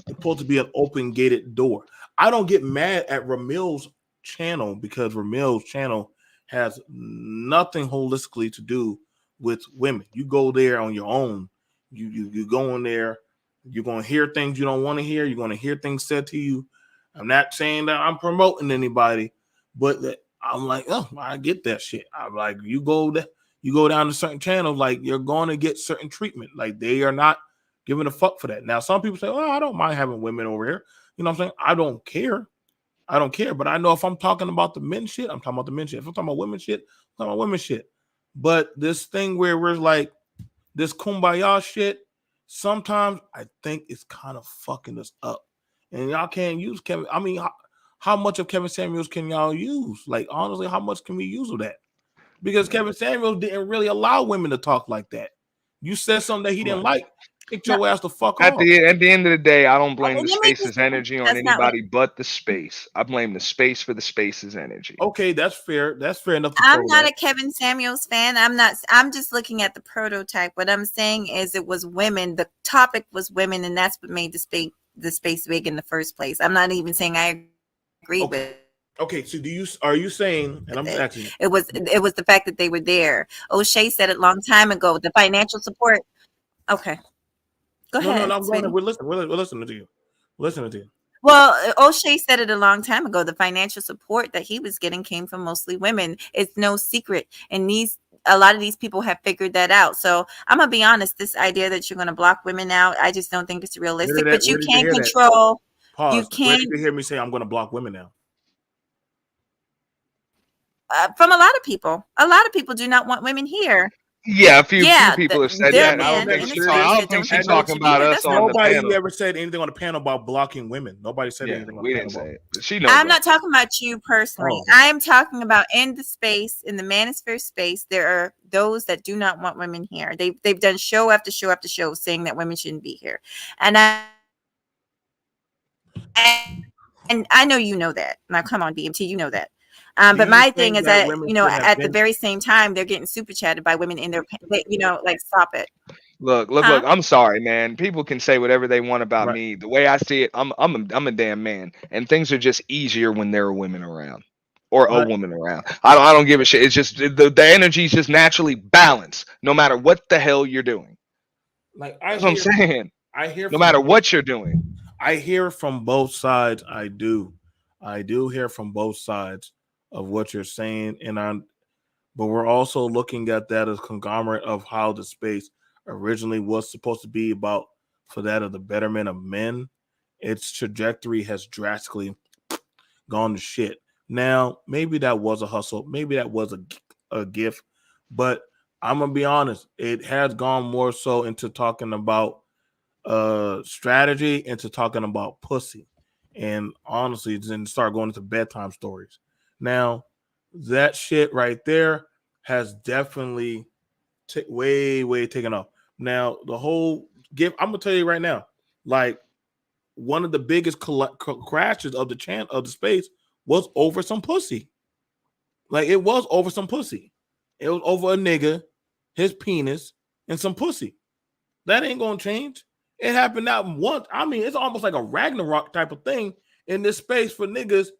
supposed to be an open gated door. I don't get mad at Ramil's channel because Ramil's channel has nothing holistically to do with women. You go there on your own. You go in there. You're gonna hear things you don't want to hear. You're gonna hear things said to you. I'm not saying that I'm promoting anybody, but I'm like, oh, I get that shit. I'm like, you go down to certain channels, like you're going to get certain treatment. Like they are not giving a fuck for that. Now, some people say, oh, I don't mind having women over here. You know what I'm saying? I don't care. But I know if I'm talking about the men shit, I'm talking about the men shit. If I'm talking about women shit, I'm talking about women shit. But this thing where we're like this kumbaya shit, sometimes I think it's kind of fucking us up. And y'all can't use Kevin. I mean, how much of Kevin Samuels can y'all use? Like, honestly, how much can we use of that? Because Kevin Samuels didn't really allow women to talk like that. You said something that he didn't like, kicked your ass the fuck off. At the end of the day, I don't blame the let me space's just- energy on that's not what- anybody but the space. I blame the space for the space's energy. Okay, that's fair. That's fair enough. I'm not a Kevin Samuels fan. I'm just looking at the prototype. What I'm saying is it was women. The topic was women, and that's what made the space big in the first place. I'm not even saying I agree with. Okay, so are you saying, and I'm asking you, it was the fact that they were there. O'Shea said it a long time ago. The financial support. Okay, go ahead. No, sweetie. we're listening to you. Listening to you. Well, O'Shea said it a long time ago. The financial support that he was getting came from mostly women. It's no secret, and a lot of these people have figured that out. So I'm gonna be honest. This idea that you're gonna block women out, I just don't think it's realistic. But you can't control. Pause. You can't. Where did you hear me say I'm gonna block women now? From a lot of people. A lot of people do not want women here. Yeah, a few people have said they're that. I don't men think in she's the space that talking don't want about you here. us on the Nobody panel. ever said anything on the panel about blocking women. Nobody said anything on the we panel. didn't say it. But she knows. I'm not talking about you personally. Oh. I am talking about in the space, in the manosphere space, there are those that do not want women here. They've done show after show after show saying that women shouldn't be here. And I know you know that. Now come on, BMT, you know that. But my thing is that, at the very same time, they're getting super chatted by women in their, like, stop it. Look. I'm sorry, man. People can say whatever they want about me. The way I see it, I'm a damn man, and things are just easier when there are women around, or a woman around. I don't give a shit. It's just the energy is just naturally balanced, no matter what the hell you're doing. Like that's what I'm saying. I hear no matter what you're doing. I hear from both sides. I do hear from both sides of what you're saying, but we're also looking at that as conglomerate of how the space originally was supposed to be about, for that of the betterment of men. Its trajectory has drastically gone to shit. Now, maybe that was a hustle, maybe that was a gift, but I'm gonna be honest, it has gone more so into talking about strategy, into talking about pussy, and honestly, then start going into bedtime stories. Now, that shit right there has definitely way taken off. Now, the whole gift, I'm gonna tell you right now, like one of the biggest crashes of the space was over some pussy. Like it was over some pussy. It was over a nigga, his penis, and some pussy. That ain't gonna change. It happened not once. I mean, it's almost like a Ragnarok type of thing in this space for niggas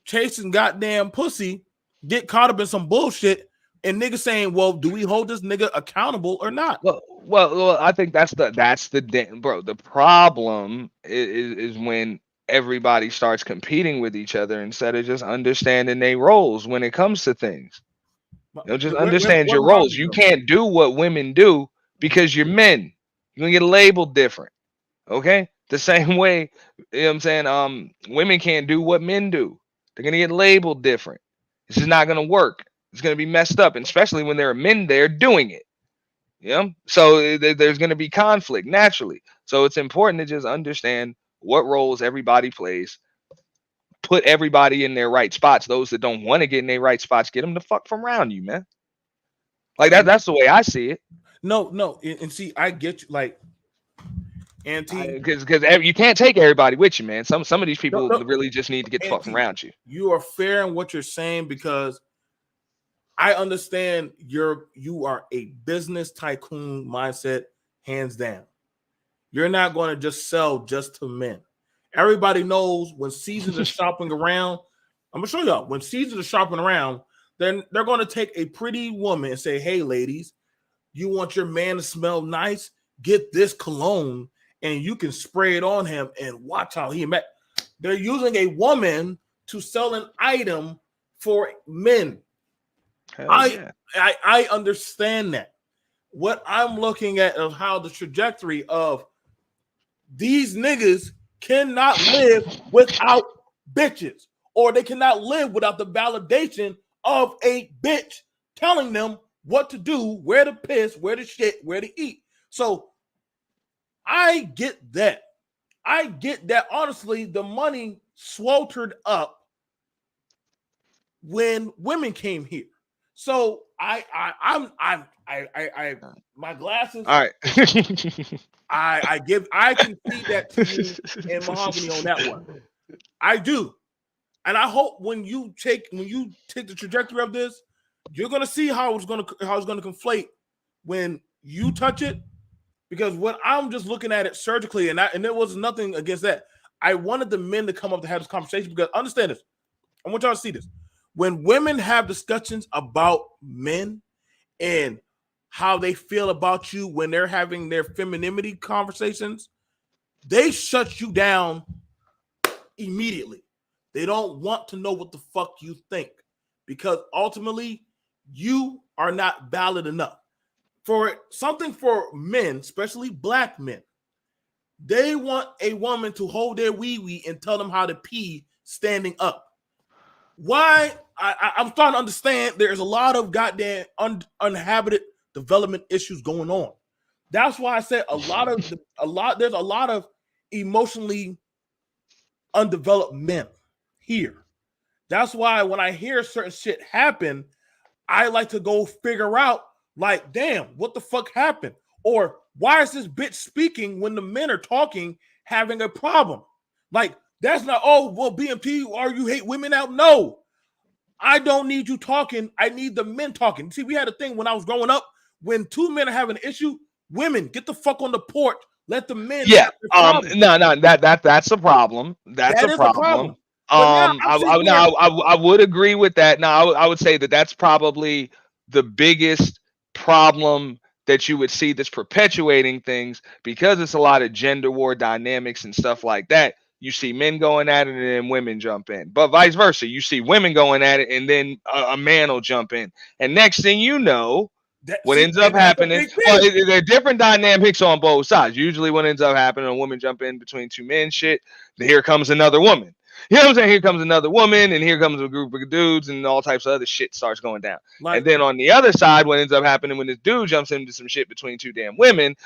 chasing goddamn pussy, get caught up in some bullshit, and niggas saying, "Well, do we hold this nigga accountable or not?" Well, I think that's bro. The problem is when everybody starts competing with each other instead of just understanding their roles when it comes to things. Just understand your roles. You can't do what women do because you're men. You're gonna get labeled different. Okay? The same way, you know what I'm saying? Women can't do what men do. They're gonna get labeled different. This is not gonna work. It's gonna be messed up, and especially when there are men there doing it. Yeah. So there's gonna be conflict naturally. So it's important to just understand what roles everybody plays. Put everybody in their right spots. Those that don't want to get in their right spots, get them the fuck from around you, man. Like that's the way I see it. No, and see, I get you. Like, Because you can't take everybody with you, man. Some of these people really just need to get the fuck around you. You are fair in what you're saying because I understand you are a business tycoon mindset, hands down. You're not going to just sell just to men. Everybody knows when seasons are shopping around. I'm gonna show y'all when seasons are shopping around. Then they're going to take a pretty woman and say, "Hey, ladies, you want your man to smell nice? Get this cologne, and you can spray it on him, and watch how he met." They're using a woman to sell an item for men. I understand that. What I'm looking at is how the trajectory of these niggas cannot live without bitches, or they cannot live without the validation of a bitch telling them what to do, where to piss, where to shit, where to eat. So I get that. I get that. Honestly, the money sweltered up when women came here. So I my glasses. All right. I can see that to you and Mahogany on that one. I do. And I hope when you take the trajectory of this, you're gonna see how it's gonna conflate when you touch it. Because when I'm just looking at it surgically, and there was nothing against that. I wanted the men to come up to have this conversation because understand this. I want y'all to see this. When women have discussions about men and how they feel about you when they're having their femininity conversations, they shut you down immediately. They don't want to know what the fuck you think because ultimately you are not valid enough. For something for men, especially black men, they want a woman to hold their wee-wee and tell them how to pee standing up. Why? I'm starting to understand there's a lot of goddamn uninhabited development issues going on. That's why I said there's a lot of emotionally undeveloped men here. That's why when I hear certain shit happen, I like to go figure out, like, damn, what the fuck happened? Or why is this bitch speaking when the men are talking, having a problem? Like, that's not, oh, well, BMP, or you hate women out? No, I don't need you talking. I need the men talking. See, we had a thing when I was growing up, when two men are having an issue, women, get the fuck on the porch. Let the men. Yeah. That's a problem. That's a problem. I would agree with that. Now, I would say that's probably the biggest problem that you would see that's perpetuating things because it's a lot of gender war dynamics and stuff like that. You see men going at it and then women jump in, but vice versa. You see women going at it and then a man will jump in. And next thing you know, what ends up happening, well, there are different dynamics on both sides. Usually what ends up happening, a woman jump in between two men, shit, here comes another woman. You know what I'm saying? Here comes another woman, and here comes a group of dudes, and all types of other shit starts going down. And then on the other side, what ends up happening when this dude jumps into some shit between two damn women,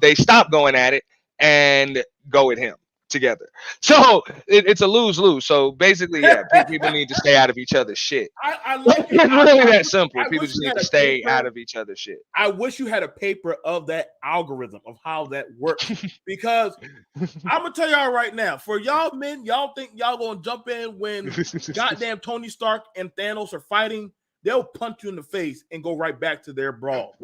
they stop going at it and go at him together. So it's a lose-lose. So basically, yeah, people need to stay out of each other's shit. I like it's really that simple. People just need to stay out of each other's shit. I wish you had a paper of that algorithm of how that works, because I'm gonna tell y'all right now, for y'all men, y'all think y'all gonna jump in when goddamn Tony Stark and Thanos are fighting? They'll punch you in the face and go right back to their brawl.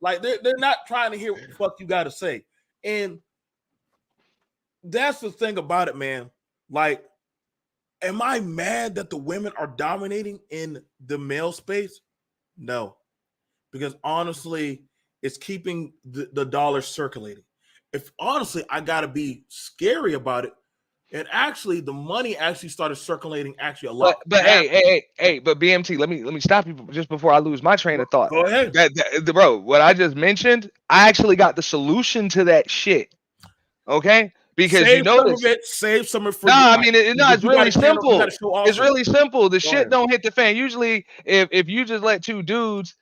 like they're not trying to hear what the fuck you gotta say. And that's the thing about it, man. Like, am I mad that the women are dominating in the male space? No, because honestly, it's keeping the dollar circulating. If honestly, I gotta be scary about it, and actually, the money actually started circulating actually a lot. But hey, but BMT, let me stop you just before I lose my train of thought. Go ahead, bro. What I just mentioned, I actually got the solution to that shit. Okay. Because save you notice, save some of it for. No, I mean, it's really simple. It's really simple. The shit don't hit the fan. Usually, if you just let two dudes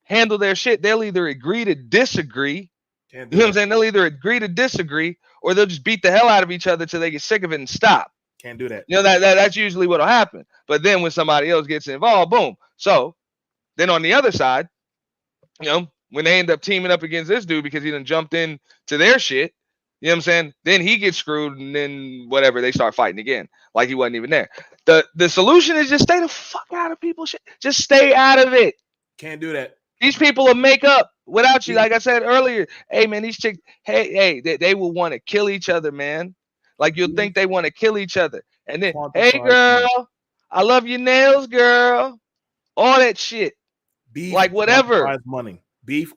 handle their shit, they'll either agree to disagree. You know what I'm saying? They'll either agree to disagree, or they'll just beat the hell out of each other till they get sick of it and stop. Can't do that. You know that's usually what'll happen. But then when somebody else gets involved, boom. So then on the other side, you know, when they end up teaming up against this dude because he done jumped in to their shit. You know what I'm saying? Then he gets screwed, and then whatever, they start fighting again, like he wasn't even there. The solution is just stay the fuck out of people's shit. Just stay out of it. Can't do that. These people will make up without you. Like I said earlier, hey man, these chicks, hey, they will want to kill each other, man. Like you'll think they want to kill each other, and then, hey girl, I love your nails, girl. All that shit. Beef like whatever. Quantifies money. Beef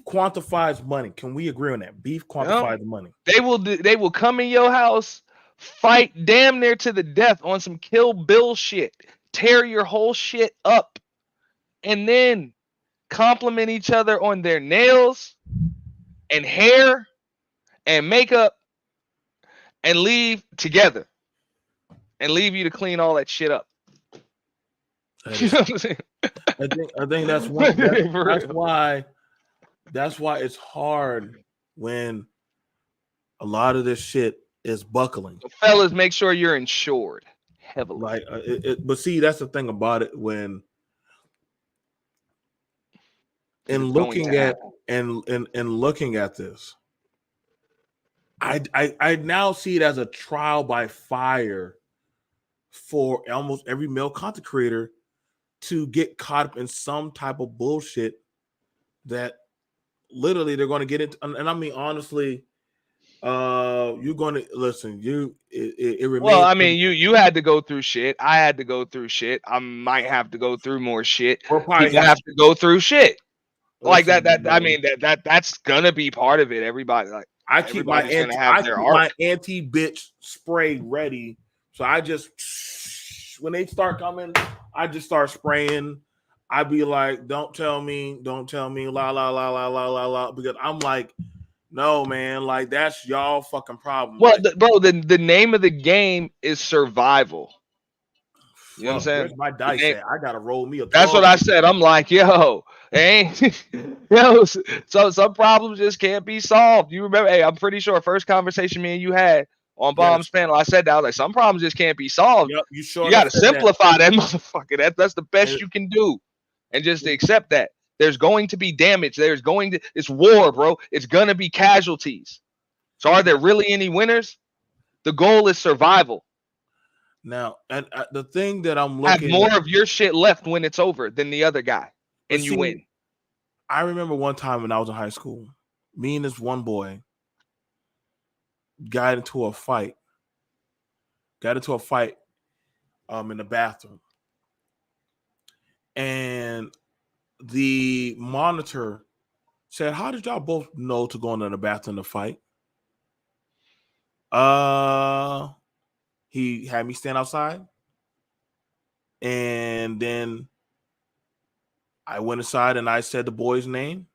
quantifies money. Can we agree on that? Beef quantifies money. They will come in your house, fight damn near to the death on some Kill Bill shit, tear your whole shit up, and then compliment each other on their nails and hair and makeup and leave together and leave you to clean all that shit up. You know what I'm saying? I think that's why it's hard when a lot of this shit is buckling. So fellas, make sure you're insured heavily. Like, but see, that's the thing about it. When looking at this, I now see it as a trial by fire for almost every male content creator to get caught up in some type of bullshit that literally they're going to get into. And I mean, honestly, you're going to listen. It remains. Well, I mean, you had to go through shit. I had to go through shit. I might have to go through more shit. People have to go through shit like that. I mean, that's gonna be part of it. Everybody, like, I keep my anti-bitch spray ready. So I just, when they start coming, I just start spraying. I be like, don't tell me, la la la la la la la, because I'm like, no, man, like that's y'all fucking problem. Well, the name of the game is survival. You know what I'm saying? Where's my dice at? I gotta roll me a. That's what I said. I'm like, yo, so some problems just can't be solved. You remember? Hey, I'm pretty sure first conversation me and you had on Bomb's panel, I said that, I was like, some problems just can't be solved. Yep, you got to simplify that motherfucker. That's the best you can do, and just accept that there's going to be damage. It's war, bro. It's gonna be casualties. So are there really any winners? The goal is survival. Now, and the thing that I'm looking have more of your shit left when it's over than the other guy, and you win. I remember one time when I was in high school, me and this one boy got into a fight in the bathroom, and the monitor said, "How did y'all both know to go into the bathroom to fight?" He had me stand outside, and then I went inside and I said the boy's name,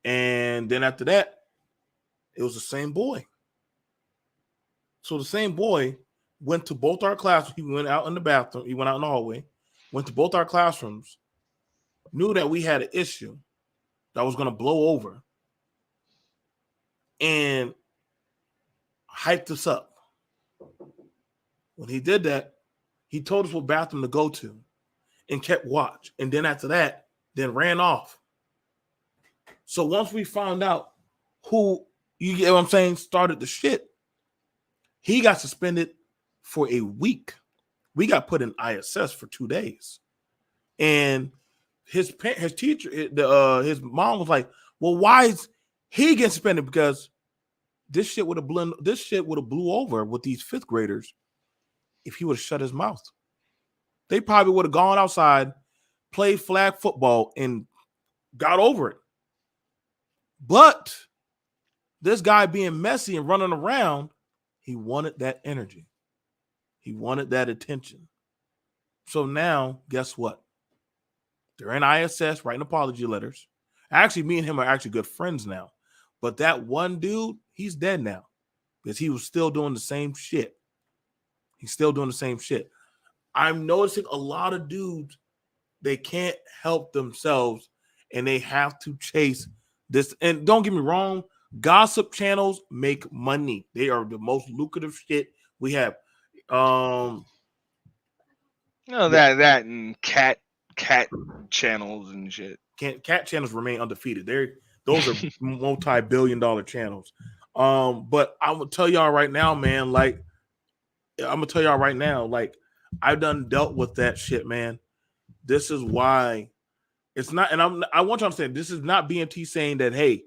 and then after that, it was the same boy. So the same boy went to both our classrooms. He went out in the bathroom. He went out in the hallway, went to both our classrooms, knew that we had an issue that was going to blow over, and hyped us up. When he did that, he told us what bathroom to go to and kept watch. And then after that, then ran off. So once we found out who, you get what I'm saying, started the shit, he got suspended for a week. We got put in ISS for 2 days. And his teacher, his mom was like, well, why is he getting suspended? Because this shit would have blew over with these fifth graders if he would have shut his mouth. They probably would have gone outside, played flag football, and got over it. But this guy being messy and running around, he wanted that energy. He wanted that attention. So now, guess what? They're in ISS writing apology letters. Actually, me and him are actually good friends now. But that one dude, he's dead now because he was still doing the same shit. He's still doing the same shit. I'm noticing a lot of dudes, they can't help themselves and they have to chase this. And don't get me wrong, gossip channels make money. They are the most lucrative shit we have. That and cat channels and shit. Cat channels remain undefeated. Those are multi-billion-dollar channels. But I'm gonna tell y'all right now, man. Like, I've done dealt with that shit, man. This is why it's not, and I want you to understand, this is not BMT saying that, hey,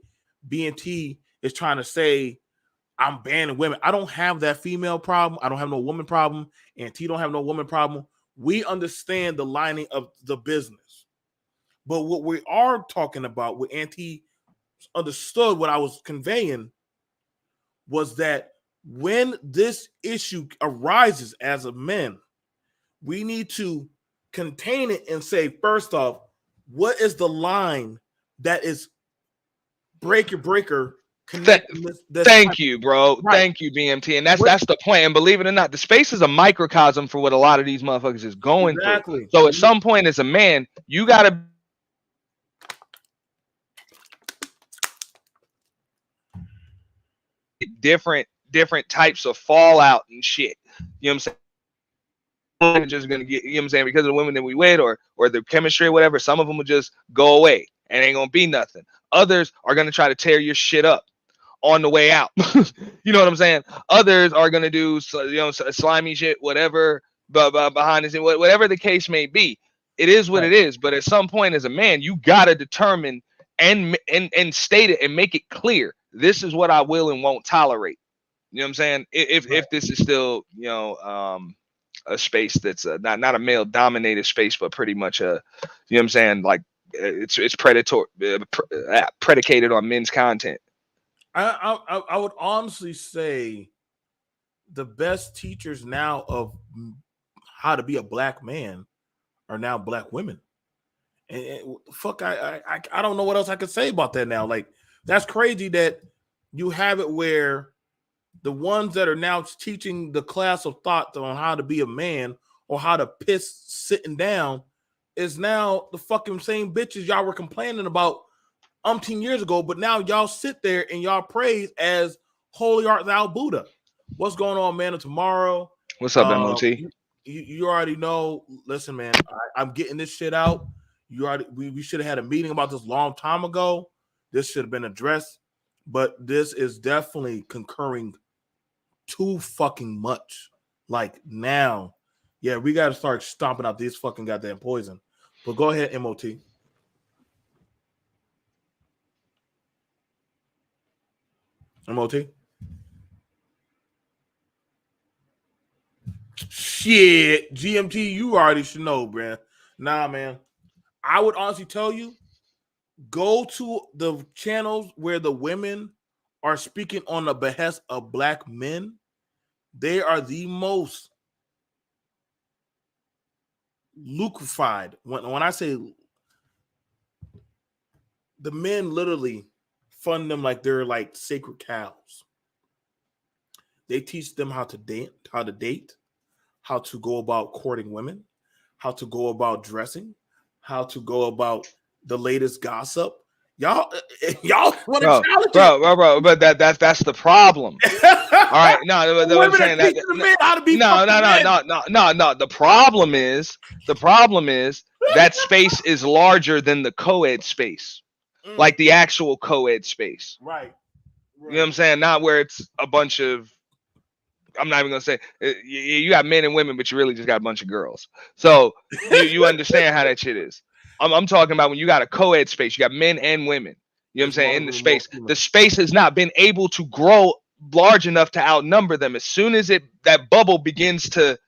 BMT is trying to say I'm banning women. I don't have that female problem. I don't have no woman problem. And T don't have no woman problem. We understand the lining of the business. But what we are talking about, what Auntie understood, what I was conveying, was that when this issue arises as a men, we need to contain it and say, first off, what is the line that is breaker Thank you, bro. Right. Thank you, BMT. And that's the point. And believe it or not, the space is a microcosm for what a lot of these motherfuckers is going through. So at some point as a man, you gotta different types of fallout and shit. You know what I'm saying? Just gonna get, you know what I'm saying, because of the women that we with or the chemistry or whatever, some of them will just go away and ain't gonna be nothing. Others are gonna try to tear your shit up on the way out. You know what I'm saying? Others are gonna do, you know, slimy shit, whatever, but behind the scene, whatever the case may be. It is what it is. But at some point, as a man, you gotta determine and state it and make it clear. This is what I will and won't tolerate. You know what I'm saying? If this is still, you know, a space that's not a male dominated space, but pretty much a, you know what I'm saying, like it's predatory, predicated on men's content. I would honestly say the best teachers now of how to be a black man are now black women. And fuck, I don't know what else I could say about that now. Like, that's crazy that you have it where the ones that are now teaching the class of thought on how to be a man or how to piss sitting down is now the fucking same bitches y'all were complaining about umpteen years ago, but now y'all sit there and y'all praise as holy art thou Buddha. What's going on, man? Tomorrow. What's up, MOT? You already know. Listen, man, I'm getting this shit out. We should have had a meeting about this long time ago. This should have been addressed, but this is definitely concurring too fucking much. Like now, yeah, we got to start stomping out this fucking goddamn poison. But go ahead, MOT. MOT. Shit, GMT, you already should know, bruh. Nah, man. I would honestly tell you, go to the channels where the women are speaking on the behest of black men. They are the most lucrafied. When I say the men literally fund them like they're like sacred cows. They teach them how to date, how to go about courting women, how to go about dressing, how to go about the latest gossip. Y'all want to challenge bro, but that's the problem. All right, no, I'm saying that. No. The problem is that space is larger than the co-ed space, like the actual co-ed space. Right. You know what I'm saying? Not where it's a bunch of. I'm not even gonna say you got men and women, but you really just got a bunch of girls. So you understand how that shit is. I'm talking about when you got a co-ed space, you got men and women. You know what I'm saying? In the space, the space has not been able to grow large enough to outnumber them. As soon as that bubble begins to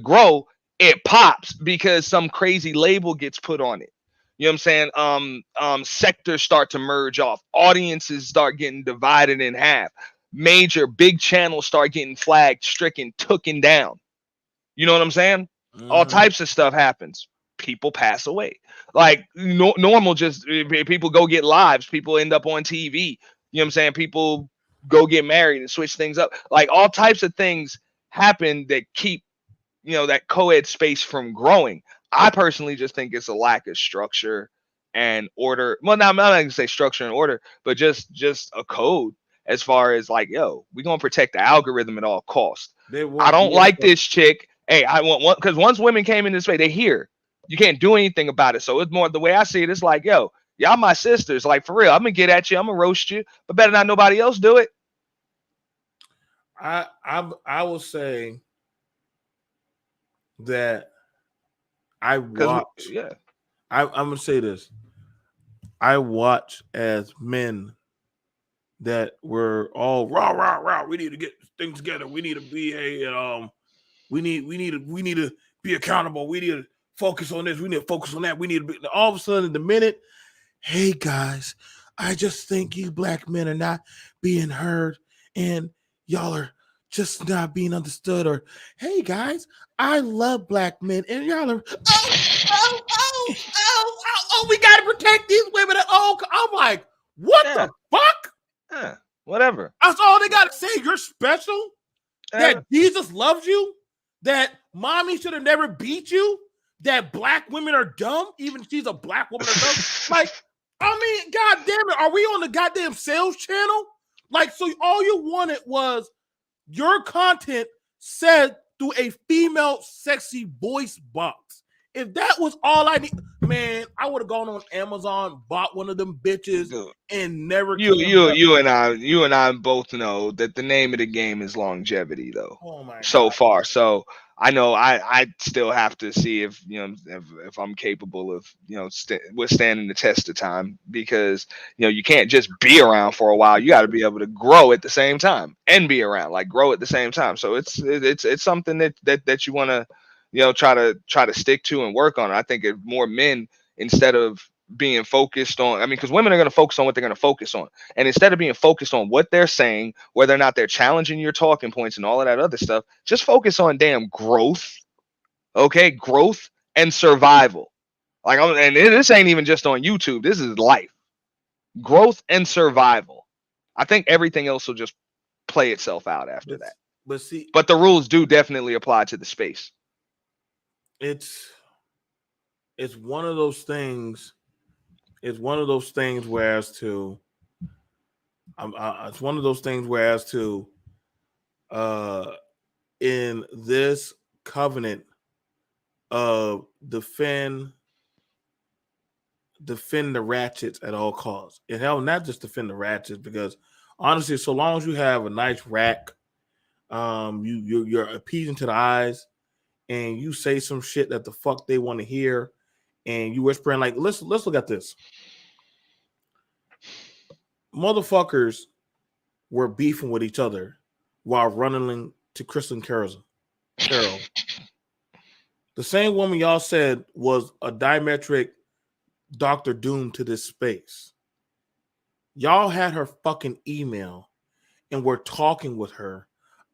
grow, it pops because some crazy label gets put on it. You know what I'm saying? Sectors start to merge off. Audiences start getting divided in half. Major big channels start getting flagged, stricken, tooken down. You know what I'm saying? All types of stuff happens. People pass away. Like normal, just people go get lives. People end up on TV. You know what I'm saying? People go get married and switch things up. Like all types of things happen that keep, you know, that co-ed space from growing. I personally just think it's a lack of structure and order. Well, now I'm not going to say structure and order, but just a code as far as like, yo, we're going to protect the algorithm at all costs. I don't like this chick. Hey, I want one, because once women came in this way, they hear you can't do anything about it. So it's more the way I see it. It's like, yo, y'all my sisters. Like for real, I'm gonna get at you. I'm gonna roast you, but better not nobody else do it. I will say that I watch. Yeah. I'm gonna say this. I watch as men that were all rah. We need to get things together. We need to be we need to be accountable. We need to focus on this. We need to focus on that. We need to be all of a sudden the minute, hey guys, I just think you black men are not being heard and y'all are just not being understood. Or hey guys, I love black men and y'all are we gotta protect these women. I'm like, what the fuck? Yeah, whatever. That's all they gotta say. You're special. That Jesus loves you. That mommy should have never beat you. That black women are dumb. Even if she's a black woman are dumb. Like, I mean, god damn it. Are we on the goddamn sales channel? Like, so all you wanted was your content said through a female sexy voice box. If that was all I need, man, I would have gone on Amazon, bought one of them bitches, and never. You and I both know that the name of the game is longevity, though. Oh my so God. far, so I know I still have to see if if I'm capable of withstanding the test of time, because you can't just be around for a while. You got to be able to grow at the same time and be around, like grow at the same time. So it's something that you want to try to stick to and work on. I think if more men, instead of being focused on, because women are going to focus on what they're going to focus on, and instead of being focused on what they're saying, whether or not they're challenging your talking points and all of that other stuff, just focus on damn growth. Okay, growth and survival. And this ain't even just on YouTube. This is life. Growth and survival. I think everything else will just play itself out after that. But the rules do definitely apply to the space. It's one of those things. It's one of those things whereas to in this covenant of defend the ratchets at all costs. And hell, not just defend the ratchets, because honestly, so long as you have a nice rack, you're appeasing to the eyes, and you say some shit that the fuck they want to hear, and you whispering like, let's look at this. Motherfuckers were beefing with each other while running to Kristen Carol. The same woman y'all said was a diametric Dr. Doom to this space. Y'all had her fucking email and were talking with her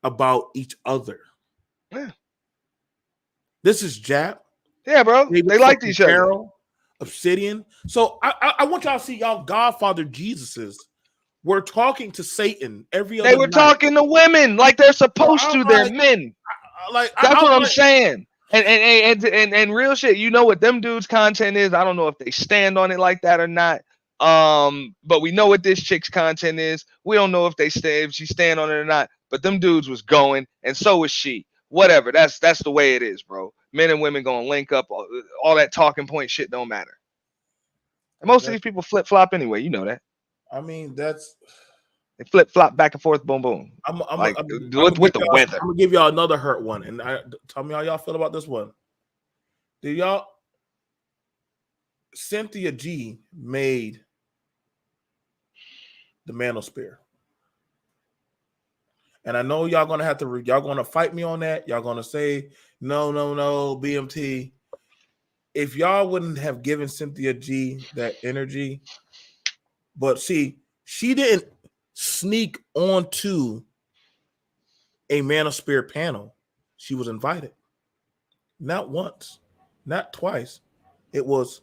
about each other. Yeah. This is Jap. Yeah, bro. They liked each other. Obsidian. So I want y'all to see y'all Godfather Jesuses were talking to Satan every other night. They were talking to women like they're supposed to. They're men. That's what I'm saying. And real shit. You know what them dudes' content is. I don't know if they stand on it like that or not. But we know what this chick's content is. We don't know if she stand on it or not. But them dudes was going, and so was she. Whatever. That's the way it is, bro. Men and women gonna link up. All that talking point shit don't matter. And most of these people flip flop anyway. You know that. I mean, they flip flop back and forth. Boom boom. With the weather. I'm gonna give y'all another hurt one, and tell me how y'all feel about this one. Did y'all? Cynthia G made the manosphere. And I know y'all gonna fight me on that. Y'all gonna say no, BMT. If y'all wouldn't have given Cynthia G that energy, but see, she didn't sneak onto a manosphere panel. She was invited, not once, not twice. It was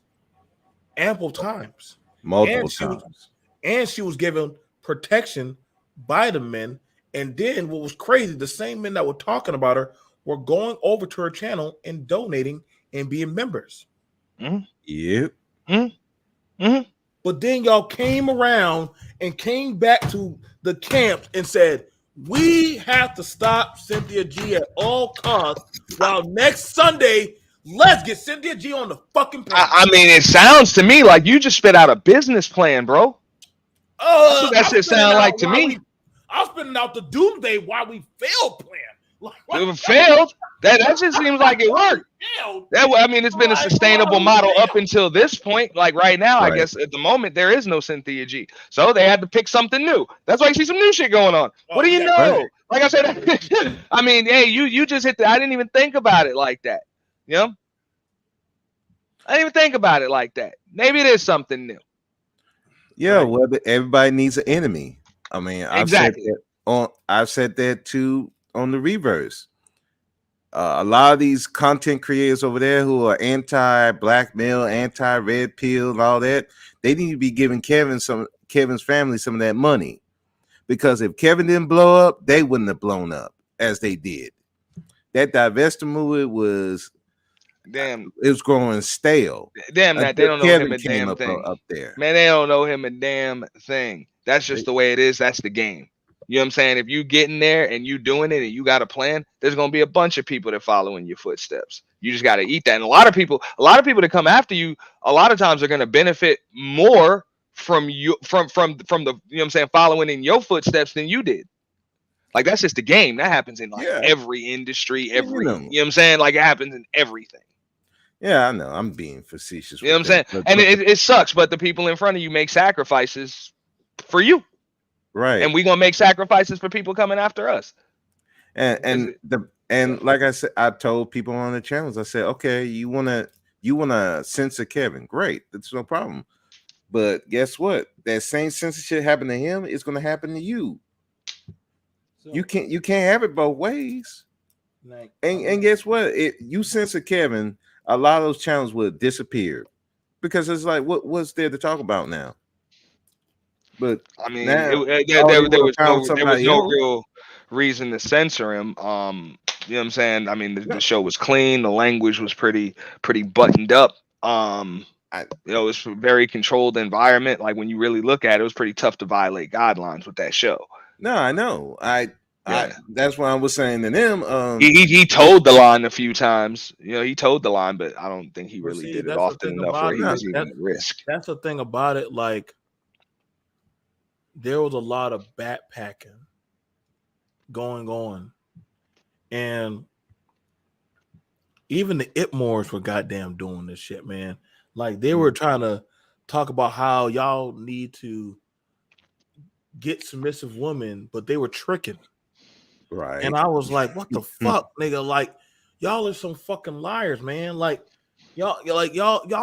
ample times, multiple times, and she was given protection by the men. And then what was crazy, the same men that were talking about her were going over to her channel and donating and being members. Mm-hmm. Yep. Mm-hmm. Mm-hmm. But then y'all came around and came back to the camp and said, we have to stop Cynthia G at all costs. While next Sunday, let's get Cynthia G on the fucking panel. I mean, it sounds to me like you just spit out a business plan, bro. That's what that shit sound like to me. I'm spinning out the doomsday while we failed plan. It failed. That just seems like it worked. I mean, it's been a sustainable model up until this point. Like right now, I guess at the moment there is no Cynthia G, so they had to pick something new. That's why you see some new shit going on. What do you know? Right. Like I said, I mean, hey, you just hit. I didn't even think about it like that. You know, I didn't even think about it like that. Maybe it is something new. Yeah, well, everybody needs an enemy. I mean, I've said that too on the reverse. A lot of these content creators over there who are anti-black male, anti-red pill, and all that, they need to be giving Kevin's family some of that money, because if Kevin didn't blow up, they wouldn't have blown up as they did. That divestiture movie was it was growing stale. Damn that they don't know him a damn thing up there. Man, they don't know him a damn thing. That's just the way it is. That's the game. You know what I'm saying? If you get in there and you doing it and you got a plan, there's gonna be a bunch of people that follow in your footsteps. You just gotta eat that. And a lot of people that come after you, a lot of times are gonna benefit more from you from the, you know what I'm saying, following in your footsteps than you did. Like that's just the game. That happens in like every industry, you know what I'm saying? Like it happens in everything. Yeah, I know. I'm being facetious. You know what I'm saying? And it sucks, but the people in front of you make sacrifices for you. Right. And we're gonna make sacrifices for people coming after us. And like I said, I told people on the channels, I said, okay, you wanna censor Kevin, great, that's no problem. But guess what? That same censorship happened to him, it's gonna happen to you. So, you can't have it both ways. Like, and guess what? You censor Kevin, a lot of those channels would disappear, because it's like what's there to talk about now? But I mean, there was no real reason to censor him. You know what I'm saying? I mean, the show was clean. The language was pretty buttoned up. It was a very controlled environment. Like when you really look at it, it was pretty tough to violate guidelines with that show. No, I know. That's why I was saying to them. He told the line a few times. You know, he told the line, but I don't think he really did it often enough where he was even at risk. That's the thing about it. Like, there was a lot of backpacking going on, and even the Itmores were goddamn doing this shit, man. Like they were trying to talk about how y'all need to get submissive women, but they were tricking. Right. And I was like, what the fuck, nigga? Like, y'all are some fucking liars, man. Like, y'all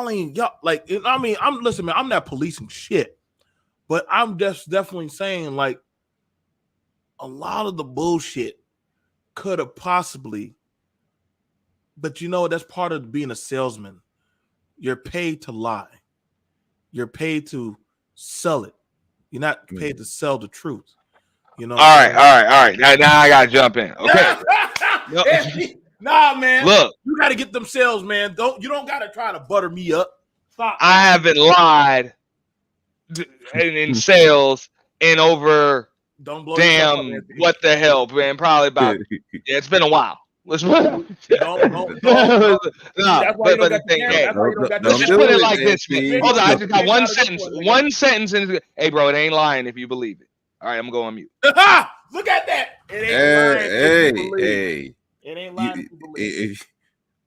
ain't like, I mean, listen, man, I'm not policing shit. But I'm just definitely saying, like, a lot of the bullshit could have possibly, but you know, that's part of being a salesman. You're paid to lie. You're paid to sell it. You're not paid to sell the truth. You know. All right. Now I gotta jump in. Okay. Nah, man. Look, you gotta get them sales, man. You don't gotta try to butter me up. Stop. I haven't lied in sales in over what the hell, man? Probably about it's been a while. Let's put it like this, man. Hold on, I just got one sentence, and hey, bro, it ain't lying if you believe it. All right, I'm going on mute. Look at that. It ain't lying. Hey. It ain't lying if you believe.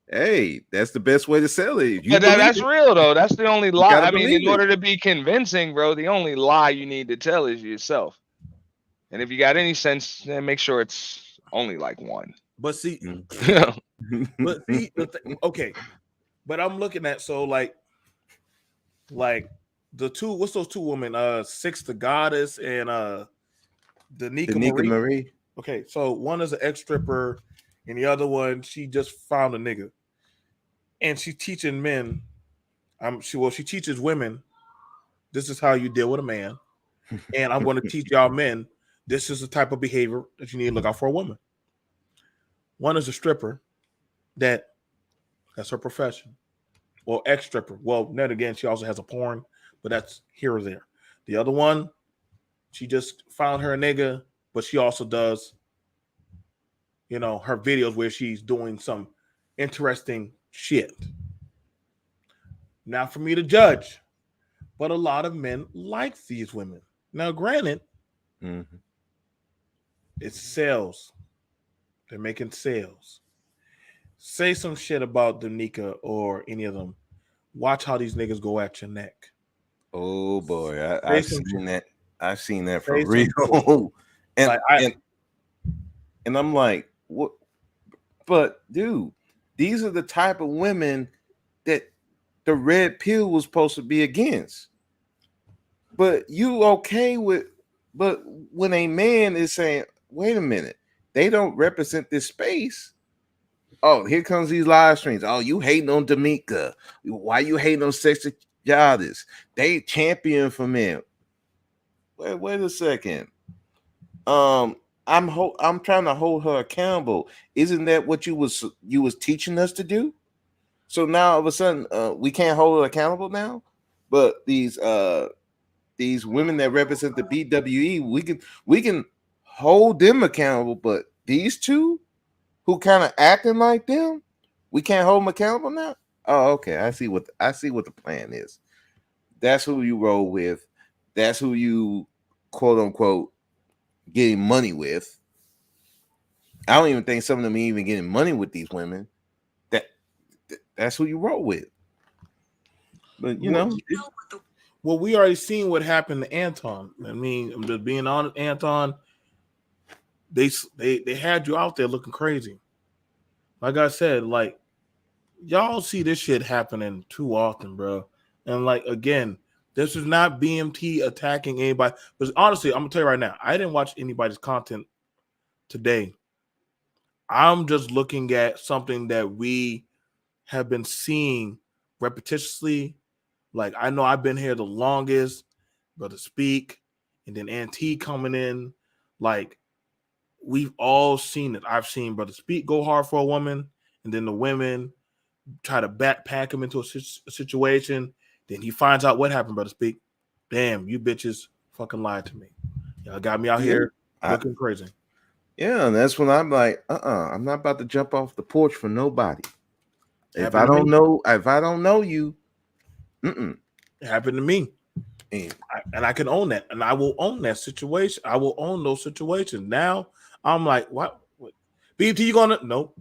Hey, that's the best way to sell it. That's real though. That's the only lie. I mean, in order to be convincing, bro, the only lie you need to tell is yourself. And if you got any sense, then make sure it's only like one. But see, okay. But I'm looking at like the two. What's those two women? Six the Goddess and Danica Marie. Okay, so one is an ex-stripper, and the other one, she just found a nigga. And she's teaching men. She teaches women, this is how you deal with a man. And I'm going to teach y'all men, this is the type of behavior that you need to look out for a woman. One is a stripper that's her profession. Well, ex-stripper. Well, then again, she also has a porn, but that's here or there. The other one, she just found her a nigga, but she also does, her videos where she's doing some interesting shit. Not for me to judge, but a lot of men like these women. Now, granted, It's sales. They're making sales. Say some shit about Danica or any of them. Watch how these niggas go at your neck. Oh boy, Say I've some seen shit. that. I've seen that for Say some shit. real. and, Like, and I'm like, what? But dude, these are the type of women that the red pill was supposed to be against. But you okay with? But when a man is saying, "Wait a minute, they don't represent this space." Oh, here comes these live streams. Oh, you hating on D'Amica? Why you hating on Sexy Goddess? They champion for men. Wait a second. I'm trying to hold her accountable. Isn't that what you was teaching us to do? So now all of a sudden we can't hold her accountable now. But these women that represent the BWE, we can hold them accountable. But these two who kind of acting like them, we can't hold them accountable now. Oh, okay. I see what the plan is. That's who you roll with. That's who you quote unquote getting money with. I don't even think some of them even getting money with these women. That's who you roll with. But you know, well, we already seen what happened to Anton. I mean, I'm just being honest, Anton. They had you out there looking crazy. Like I said, like y'all see this shit happening too often, bro. And like again, this is not BMT attacking anybody. But honestly, I'm gonna tell you right now, I didn't watch anybody's content today. I'm just looking at something that we have been seeing repetitiously. Like I know I've been here the longest, Brother Speak, and then Auntie coming in. Like we've all seen it. I've seen Brother Speak go hard for a woman, and then the women try to backpack him into a situation. Then he finds out what happened, Brother Speak. Damn, you bitches fucking lied to me. Y'all got me out here looking crazy. Yeah, and that's when I'm like, I'm not about to jump off the porch for nobody. If I don't know you, it happened to me. And I can own that. And I will own that situation. I will own those situations. Now I'm like, what? BT, you gonna? Nope.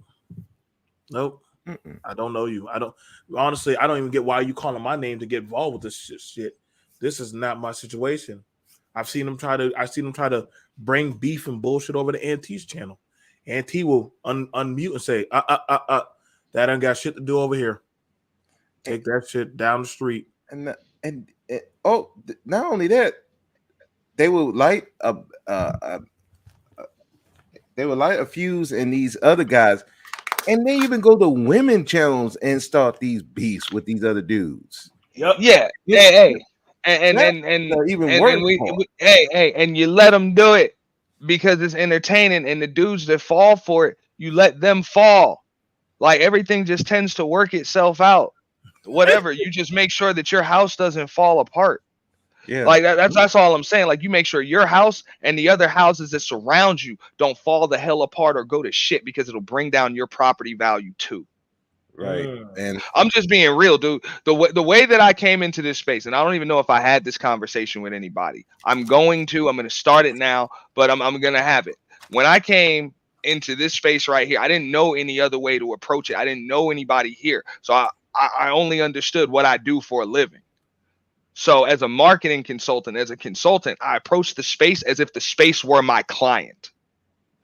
I don't know you. I don't even get why you calling my name to get involved with this shit. This is not my situation. I've seen them try to bring beef and bullshit over to Auntie's channel. Auntie will unmute and say, that ain't got shit to do over here. Take that shit down the street. And not only that, they will light a fuse in these other guys, and they even go to women channels and start these beefs with these other dudes. Yep. Yeah. Hey. And you let them do it because it's entertaining, and the dudes that fall for it, you let them fall. Like everything just tends to work itself out. Whatever, you just make sure that your house doesn't fall apart. Yeah, like that's all I'm saying. Like you make sure your house and the other houses that surround you don't fall the hell apart or go to shit, because it'll bring down your property value too. Right. And I'm just being real, dude. The way that I came into this space, and I don't even know if I had this conversation with anybody. I'm going to start it now, but I'm going to have it. When I came into this space right here, I didn't know any other way to approach it. I didn't know anybody here. So I only understood what I do for a living. So as a marketing consultant, I approached the space as if the space were my client.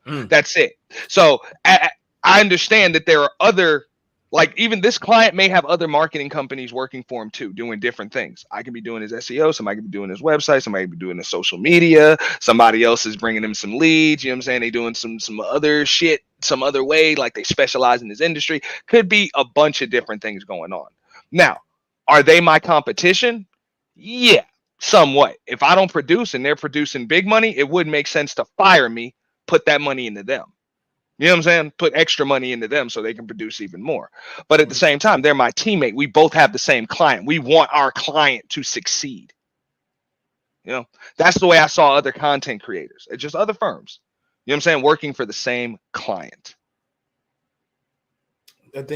That's it. So I understand that there are other, like even this client may have other marketing companies working for him too, doing different things. I could be doing his SEO. Somebody could be doing his website. Somebody could be doing his social media. Somebody else is bringing him some leads. You know what I'm saying? They doing some other shit, some other way, like they specialize in this industry. Could be a bunch of different things going on. Now, are they my competition? Yeah, somewhat. If I don't produce and they're producing big money, it would make sense to fire me, put that money into them. You know what I'm saying? Put extra money into them so they can produce even more. But at the same time, they're my teammate. We both have the same client. We want our client to succeed. You know, that's the way I saw other content creators. It's just other firms. You know what I'm saying? Working for the same client.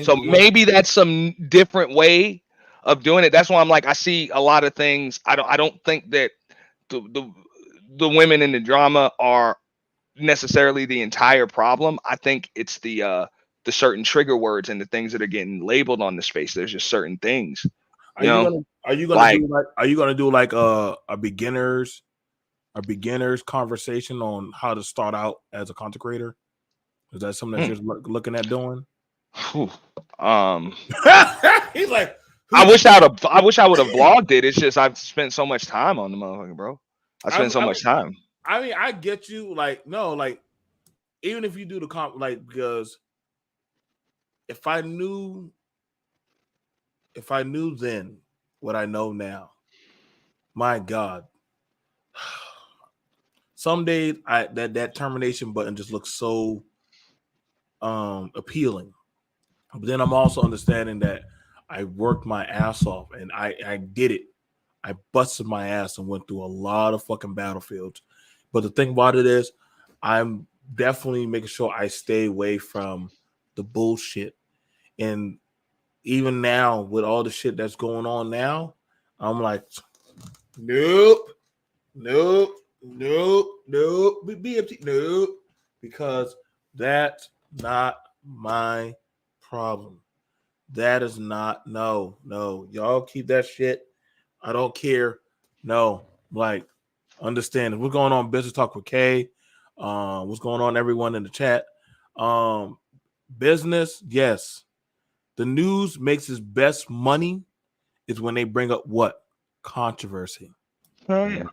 So maybe that's some different way of doing it. That's why I'm like, I see a lot of things. I don't think that the women in the drama are necessarily the entire problem. I think it's the certain trigger words and the things that are getting labeled on the space. There's just certain things. Are you gonna do like a beginner's conversation on how to start out as a content creator? Is that something that you're looking at doing? He's like, I wish I would have blogged it. It's just I've spent so much time on the motherfucker, bro. I spent so much time. I mean, I get you. Like, no, like, even if you do the comp, like, because if I knew then what I know now, my God, some days that termination button just looks so appealing. But then I'm also understanding that I worked my ass off and I did it. I busted my ass and went through a lot of fucking battlefields. But the thing about it is, I'm definitely making sure I stay away from the bullshit. And even now, with all the shit that's going on now, I'm like, nope, BFT, nope, because that's not my problem. That is not, no. Y'all keep that shit. I don't care. No, like, understand. What's going on? Business Talk with Kay. What's going on, everyone in the chat? Business, yes. The news makes its best money is when they bring up what? Controversy. Oh yeah.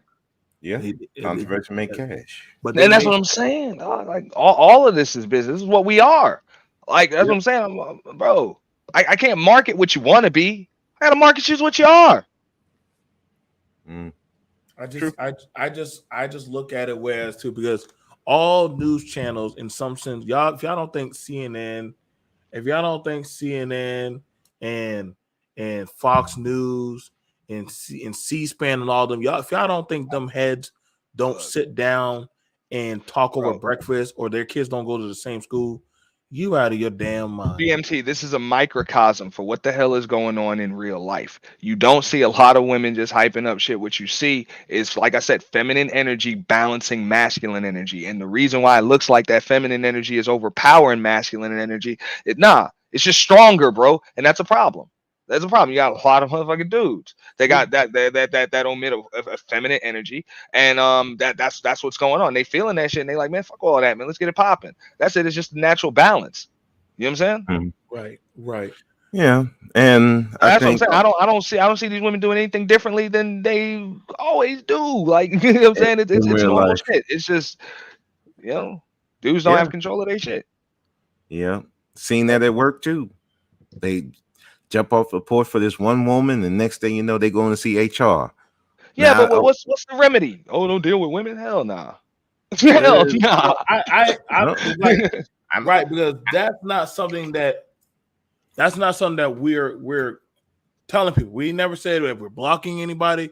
Yeah, controversy make cash. But then that's what I'm saying. Dog. Like all of this is business. This is what we are. Like that's what I'm saying, bro. I can't market what you want to be. I gotta market you as what you are. I just look at it whereas too, because all news channels in some sense, y'all, if y'all don't think CNN and Fox News and C-SPAN and all them, y'all, if y'all don't think them heads don't sit down and talk over breakfast, or their kids don't go to the same school, you out of your damn mind. BMT, this is a microcosm for what the hell is going on in real life. You don't see a lot of women just hyping up shit. What you see is, like I said, feminine energy balancing masculine energy. And the reason why it looks like that feminine energy is overpowering masculine energy, it's just stronger, bro. And that's a problem. That's a problem. You got a lot of motherfucking dudes. They got that omit of feminine energy, and that's what's going on. They feeling that shit, and they like, man, fuck all that, man. Let's get it popping. That's it. It's just a natural balance. You know what I'm saying? Right. Yeah, and that's what I'm saying. I don't see these women doing anything differently than they always do. Like, you know what I'm saying? It's normal shit. It's just, dudes don't have control of their shit. Yeah, seen that at work too. They jump off the porch for this one woman, and next thing you know, they're going to see HR. Yeah, now, but what's the remedy? Oh, don't deal with women? Hell nah. Hell nah. Right, because that's not something that we're telling people. We never said that we're blocking anybody,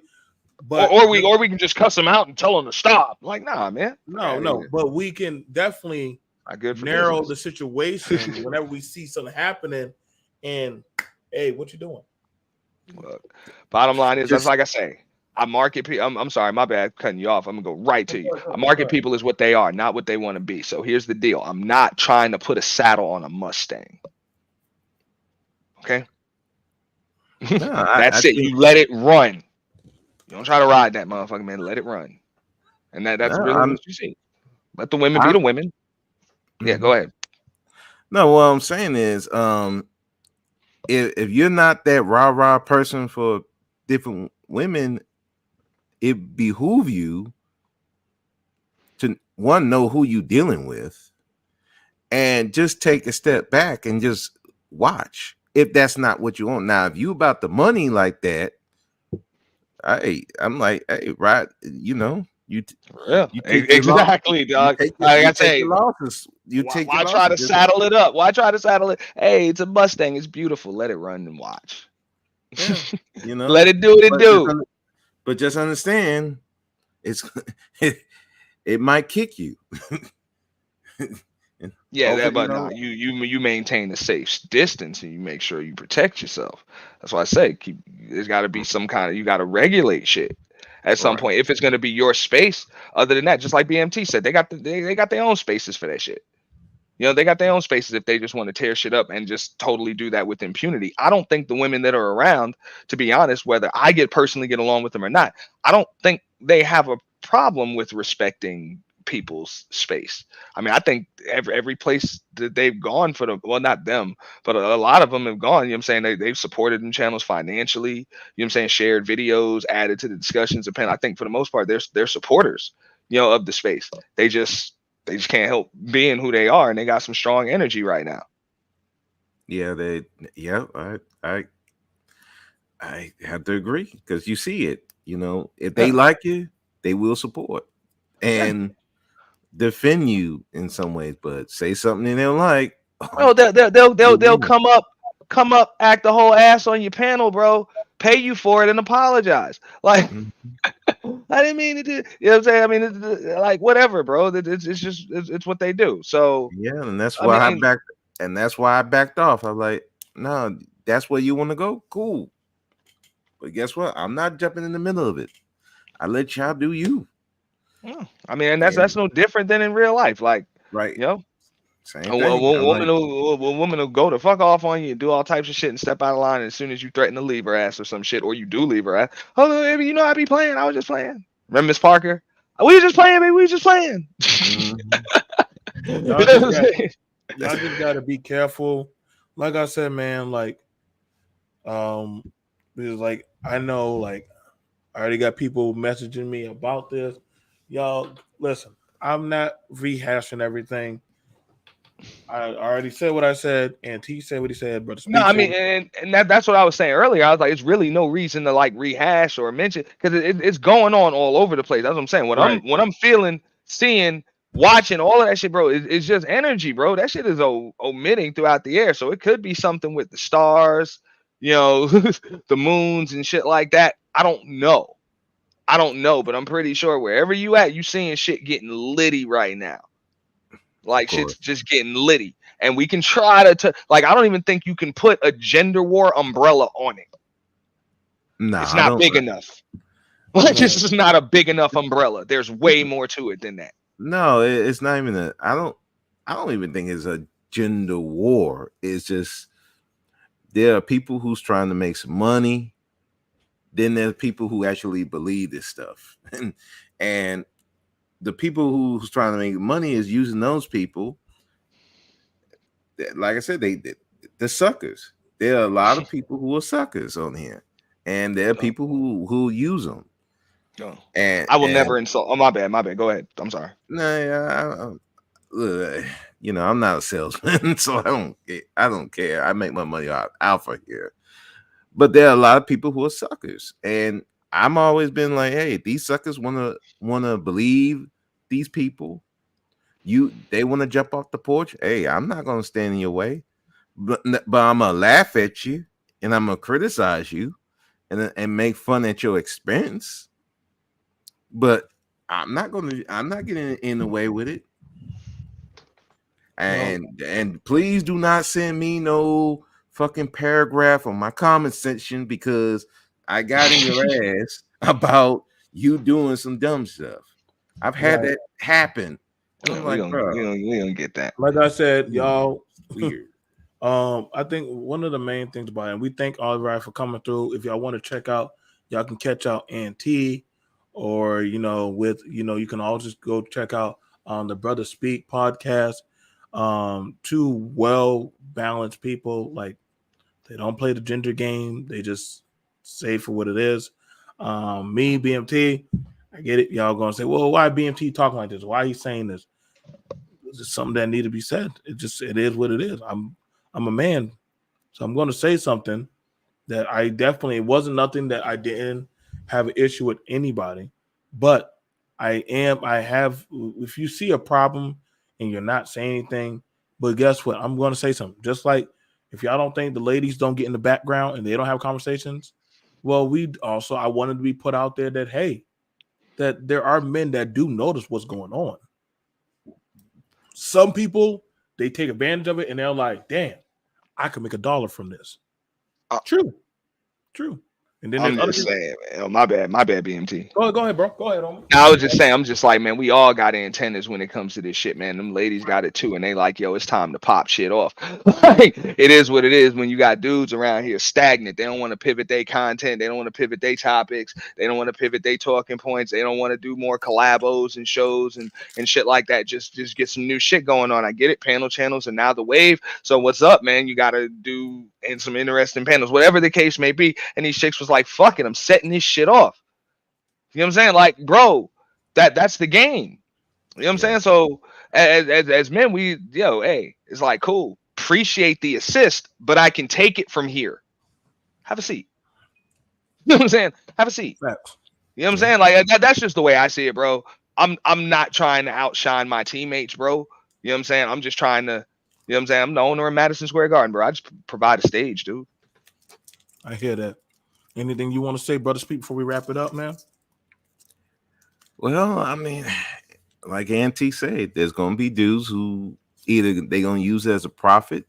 but or we can just cuss them out and tell them to stop. Like, nah, man. No, but we can definitely narrow the situation whenever we see something happening. And hey, what you doing? Look, bottom line is, that's like I say, I market people. I'm sorry, my bad, cutting you off. I'm gonna go right to you. I market people as what they are, not what they want to be. So here's the deal: I'm not trying to put a saddle on a Mustang. Okay, that's it. You let it run. You don't try to ride that motherfucker, man. Let it run, and that's really what you see. Let the women be the women. Yeah, go ahead. No, what I'm saying is, if you're not that rah-rah person for different women, it behoove you to know who you're dealing with, and just take a step back and just watch. If that's not what you want. Now, if you about the money like that, I'm like, hey, right, exactly, dog. Like I say, why try to saddle it up? Why try to saddle it? Hey, it's a Mustang. It's beautiful. Let it run and watch. Yeah, let it do what it do. But just understand, it might kick you. Yeah, but you maintain a safe distance and you make sure you protect yourself. That's why I say there's got to be some kind of, you got to regulate shit. at some point if it's going to be your space. Other than that, just like BMT said, they got they got their own spaces for that shit. You know, they got their own spaces if they just want to tear shit up and just totally do that with impunity. I don't think the women that are around, to be honest, whether I personally get along with them or not, I don't think they have a problem with respecting people's space. I mean, I think every place that they've gone for them, well, not them, but a lot of them have gone, you know what I'm saying? They've supported them channels financially, you know what I'm saying? Shared videos, added to the discussions. I think for the most part, they're supporters, you know, of the space. They just can't help being who they are, and they got some strong energy right now. Yeah, I have to agree because you see it. You know, if they like you, they will support and defend you in some ways. But say something they don't like. Oh, they'll come up, act the whole ass on your panel, bro. Pay you for it and apologize. Like, I didn't mean to do. You know what I'm saying? I mean, it's like whatever, bro. It's just it's what they do. So yeah, and that's why I backed. And that's why I backed off. I'm like, no, that's where you want to go. Cool. But guess what? I'm not jumping in the middle of it. I let y'all do you. Yeah. I mean, and that's no different than in real life. Like, right, you know, same thing. A woman will go to fuck off on you and do all types of shit and step out of line. And as soon as you threaten to leave her ass or some shit, or you do leave her ass, oh no, baby, you know I be playing. I was just playing. Remember Miss Parker? We were just playing, baby. We were just playing. Y'all just gotta be careful. Like I said, man, like, because like I know, like, I already got people messaging me about this. Y'all, listen, I'm not rehashing everything. I already said what I said, and T said what he said, but no, I mean, and that's what I was saying earlier. I was like, it's really no reason to like rehash or mention because it's going on all over the place. That's what I'm saying. What I'm feeling, seeing, watching, all of that shit, bro, it's just energy, bro. That shit is omitting throughout the air. So it could be something with the stars, you know, the moons and shit like that. I don't know, but I'm pretty sure wherever you at, you seeing shit getting litty right now. Like shit's just getting litty. And we can try to like, I don't even think you can put a gender war umbrella on it. No, it's not big enough. Like, this is not a big enough umbrella. There's way more to it than that. No, it's not even I don't even think it's a gender war. It's just there are people who's trying to make some money. Then there's people who actually believe this stuff. And the people who's trying to make money is using those people. Like I said, the suckers. There are a lot of people who are suckers on here, and there are people who use them. And I will never insult. Oh, my bad. Go ahead. I'm sorry. No, you know, I'm not a salesman, so I don't care. I make my money out alpha here. But there are a lot of people who are suckers, and I'm always been like, hey, these suckers wanna believe these people. They want to jump off the porch. Hey, I'm not gonna stand in your way, but I'm gonna laugh at you and I'm gonna criticize you and make fun at your expense. But I'm not getting in the way with it. And please do not send me no fucking paragraph on my comment section because I got in your ass about you doing some dumb stuff. I've had that happen. I'm like, bro, we don't get that. Like I said, y'all, weird. I think one of the main things about it, and we thank all right for coming through. If y'all want to check out, y'all can catch out NT, or you can all just go check out the Brother Speak podcast. Two well balanced people, like they don't play the gender game, they just say for what it is. Me, BMT, I get it. Y'all gonna say, well, why BMT talking like this? Why he's saying this? It's just something that need to be said. It is what it is. I'm a man, so I'm gonna say something that it wasn't nothing that I didn't have an issue with anybody, but if you see a problem and you're not saying anything, but guess what? I'm gonna say something. Just like if y'all don't think the ladies don't get in the background and they don't have conversations, well, I wanted to be put out there that, hey, that there are men that do notice what's going on. Some people, they take advantage of it and they're like, damn, I can make $1 from this. True. And then I'm there's other just people. saying, man. Oh, my bad, BMT. Go ahead, bro. Go ahead, homie. I was just saying, I'm just like, man, we all got antennas when it comes to this shit, man. Them ladies got it too, and they like, yo, it's time to pop shit off. Like, it is what it is when you got dudes around here stagnant. They don't want to pivot their content. They don't want to pivot their topics. They don't want to pivot their talking points. They don't want to do more collabos and shows and shit like that. Just get some new shit going on. I get it, panel channels, and now the wave. So what's up, man? You got to do in some interesting panels, whatever the case may be. And these chicks was like, fuck it, I'm setting this shit off. You know what I'm saying? Like, bro, that's the game. You know what I'm saying? So as men, hey, it's like, cool. Appreciate the assist, but I can take it from here. Have a seat. You know what I'm saying? Have a seat. Facts. You know what I'm saying? Like that's just the way I see it, bro. I'm not trying to outshine my teammates, bro. You know what I'm saying? I'm just trying to, you know what I'm saying? I'm the owner of Madison Square Garden, bro. I just provide a stage, dude. I hear that. Anything you want to say, brother? Speak before we wrap it up, man. Well, I mean, like Auntie said, there's gonna be dudes who either they're gonna use it as a profit,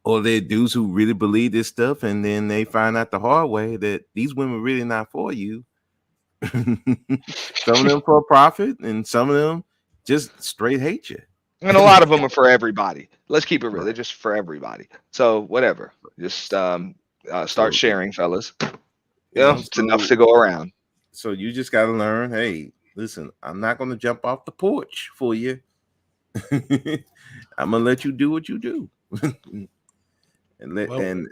or they're dudes who really believe this stuff, and then they find out the hard way that these women really not for you. Some of them for a profit, and some of them just straight hate you. And a lot of them are for everybody. Let's keep it real. They're just for everybody. So whatever. Just start sharing, fellas. Yeah, it's enough to go around. So you just got to learn. Hey, listen, I'm not going to jump off the porch for you. I'm gonna let you do what you do. And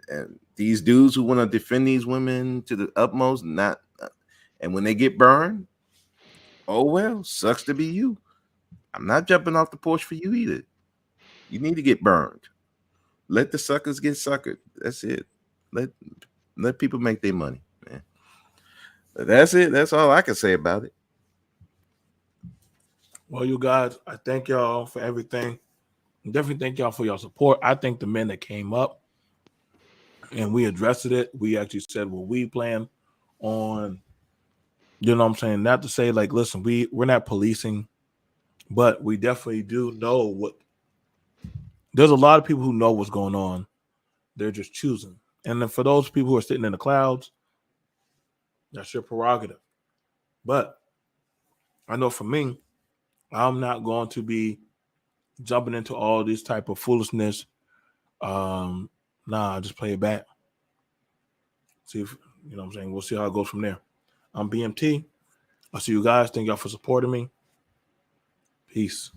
these dudes who want to defend these women to the utmost, not, and when they get burned, oh well, sucks to be you. I'm not jumping off the porch for you either. You need to get burned. Let the suckers get suckered. That's it. Let people make their money, man. But that's it. That's all I can say about it. Well, you guys, I thank y'all for everything. Definitely thank y'all for your support. I think the men that came up and we addressed it, we actually said what we plan on. You know what I'm saying? Not to say like, listen, we're not policing, but we definitely do know what. There's a lot of people who know what's going on. They're just choosing. And then for those people who are sitting in the clouds, that's your prerogative. But I know for me, I'm not going to be jumping into all this type of foolishness. Just play it back. See if, you know what I'm saying? We'll see how it goes from there. I'm BMT. I'll see you guys. Thank y'all for supporting me. Peace.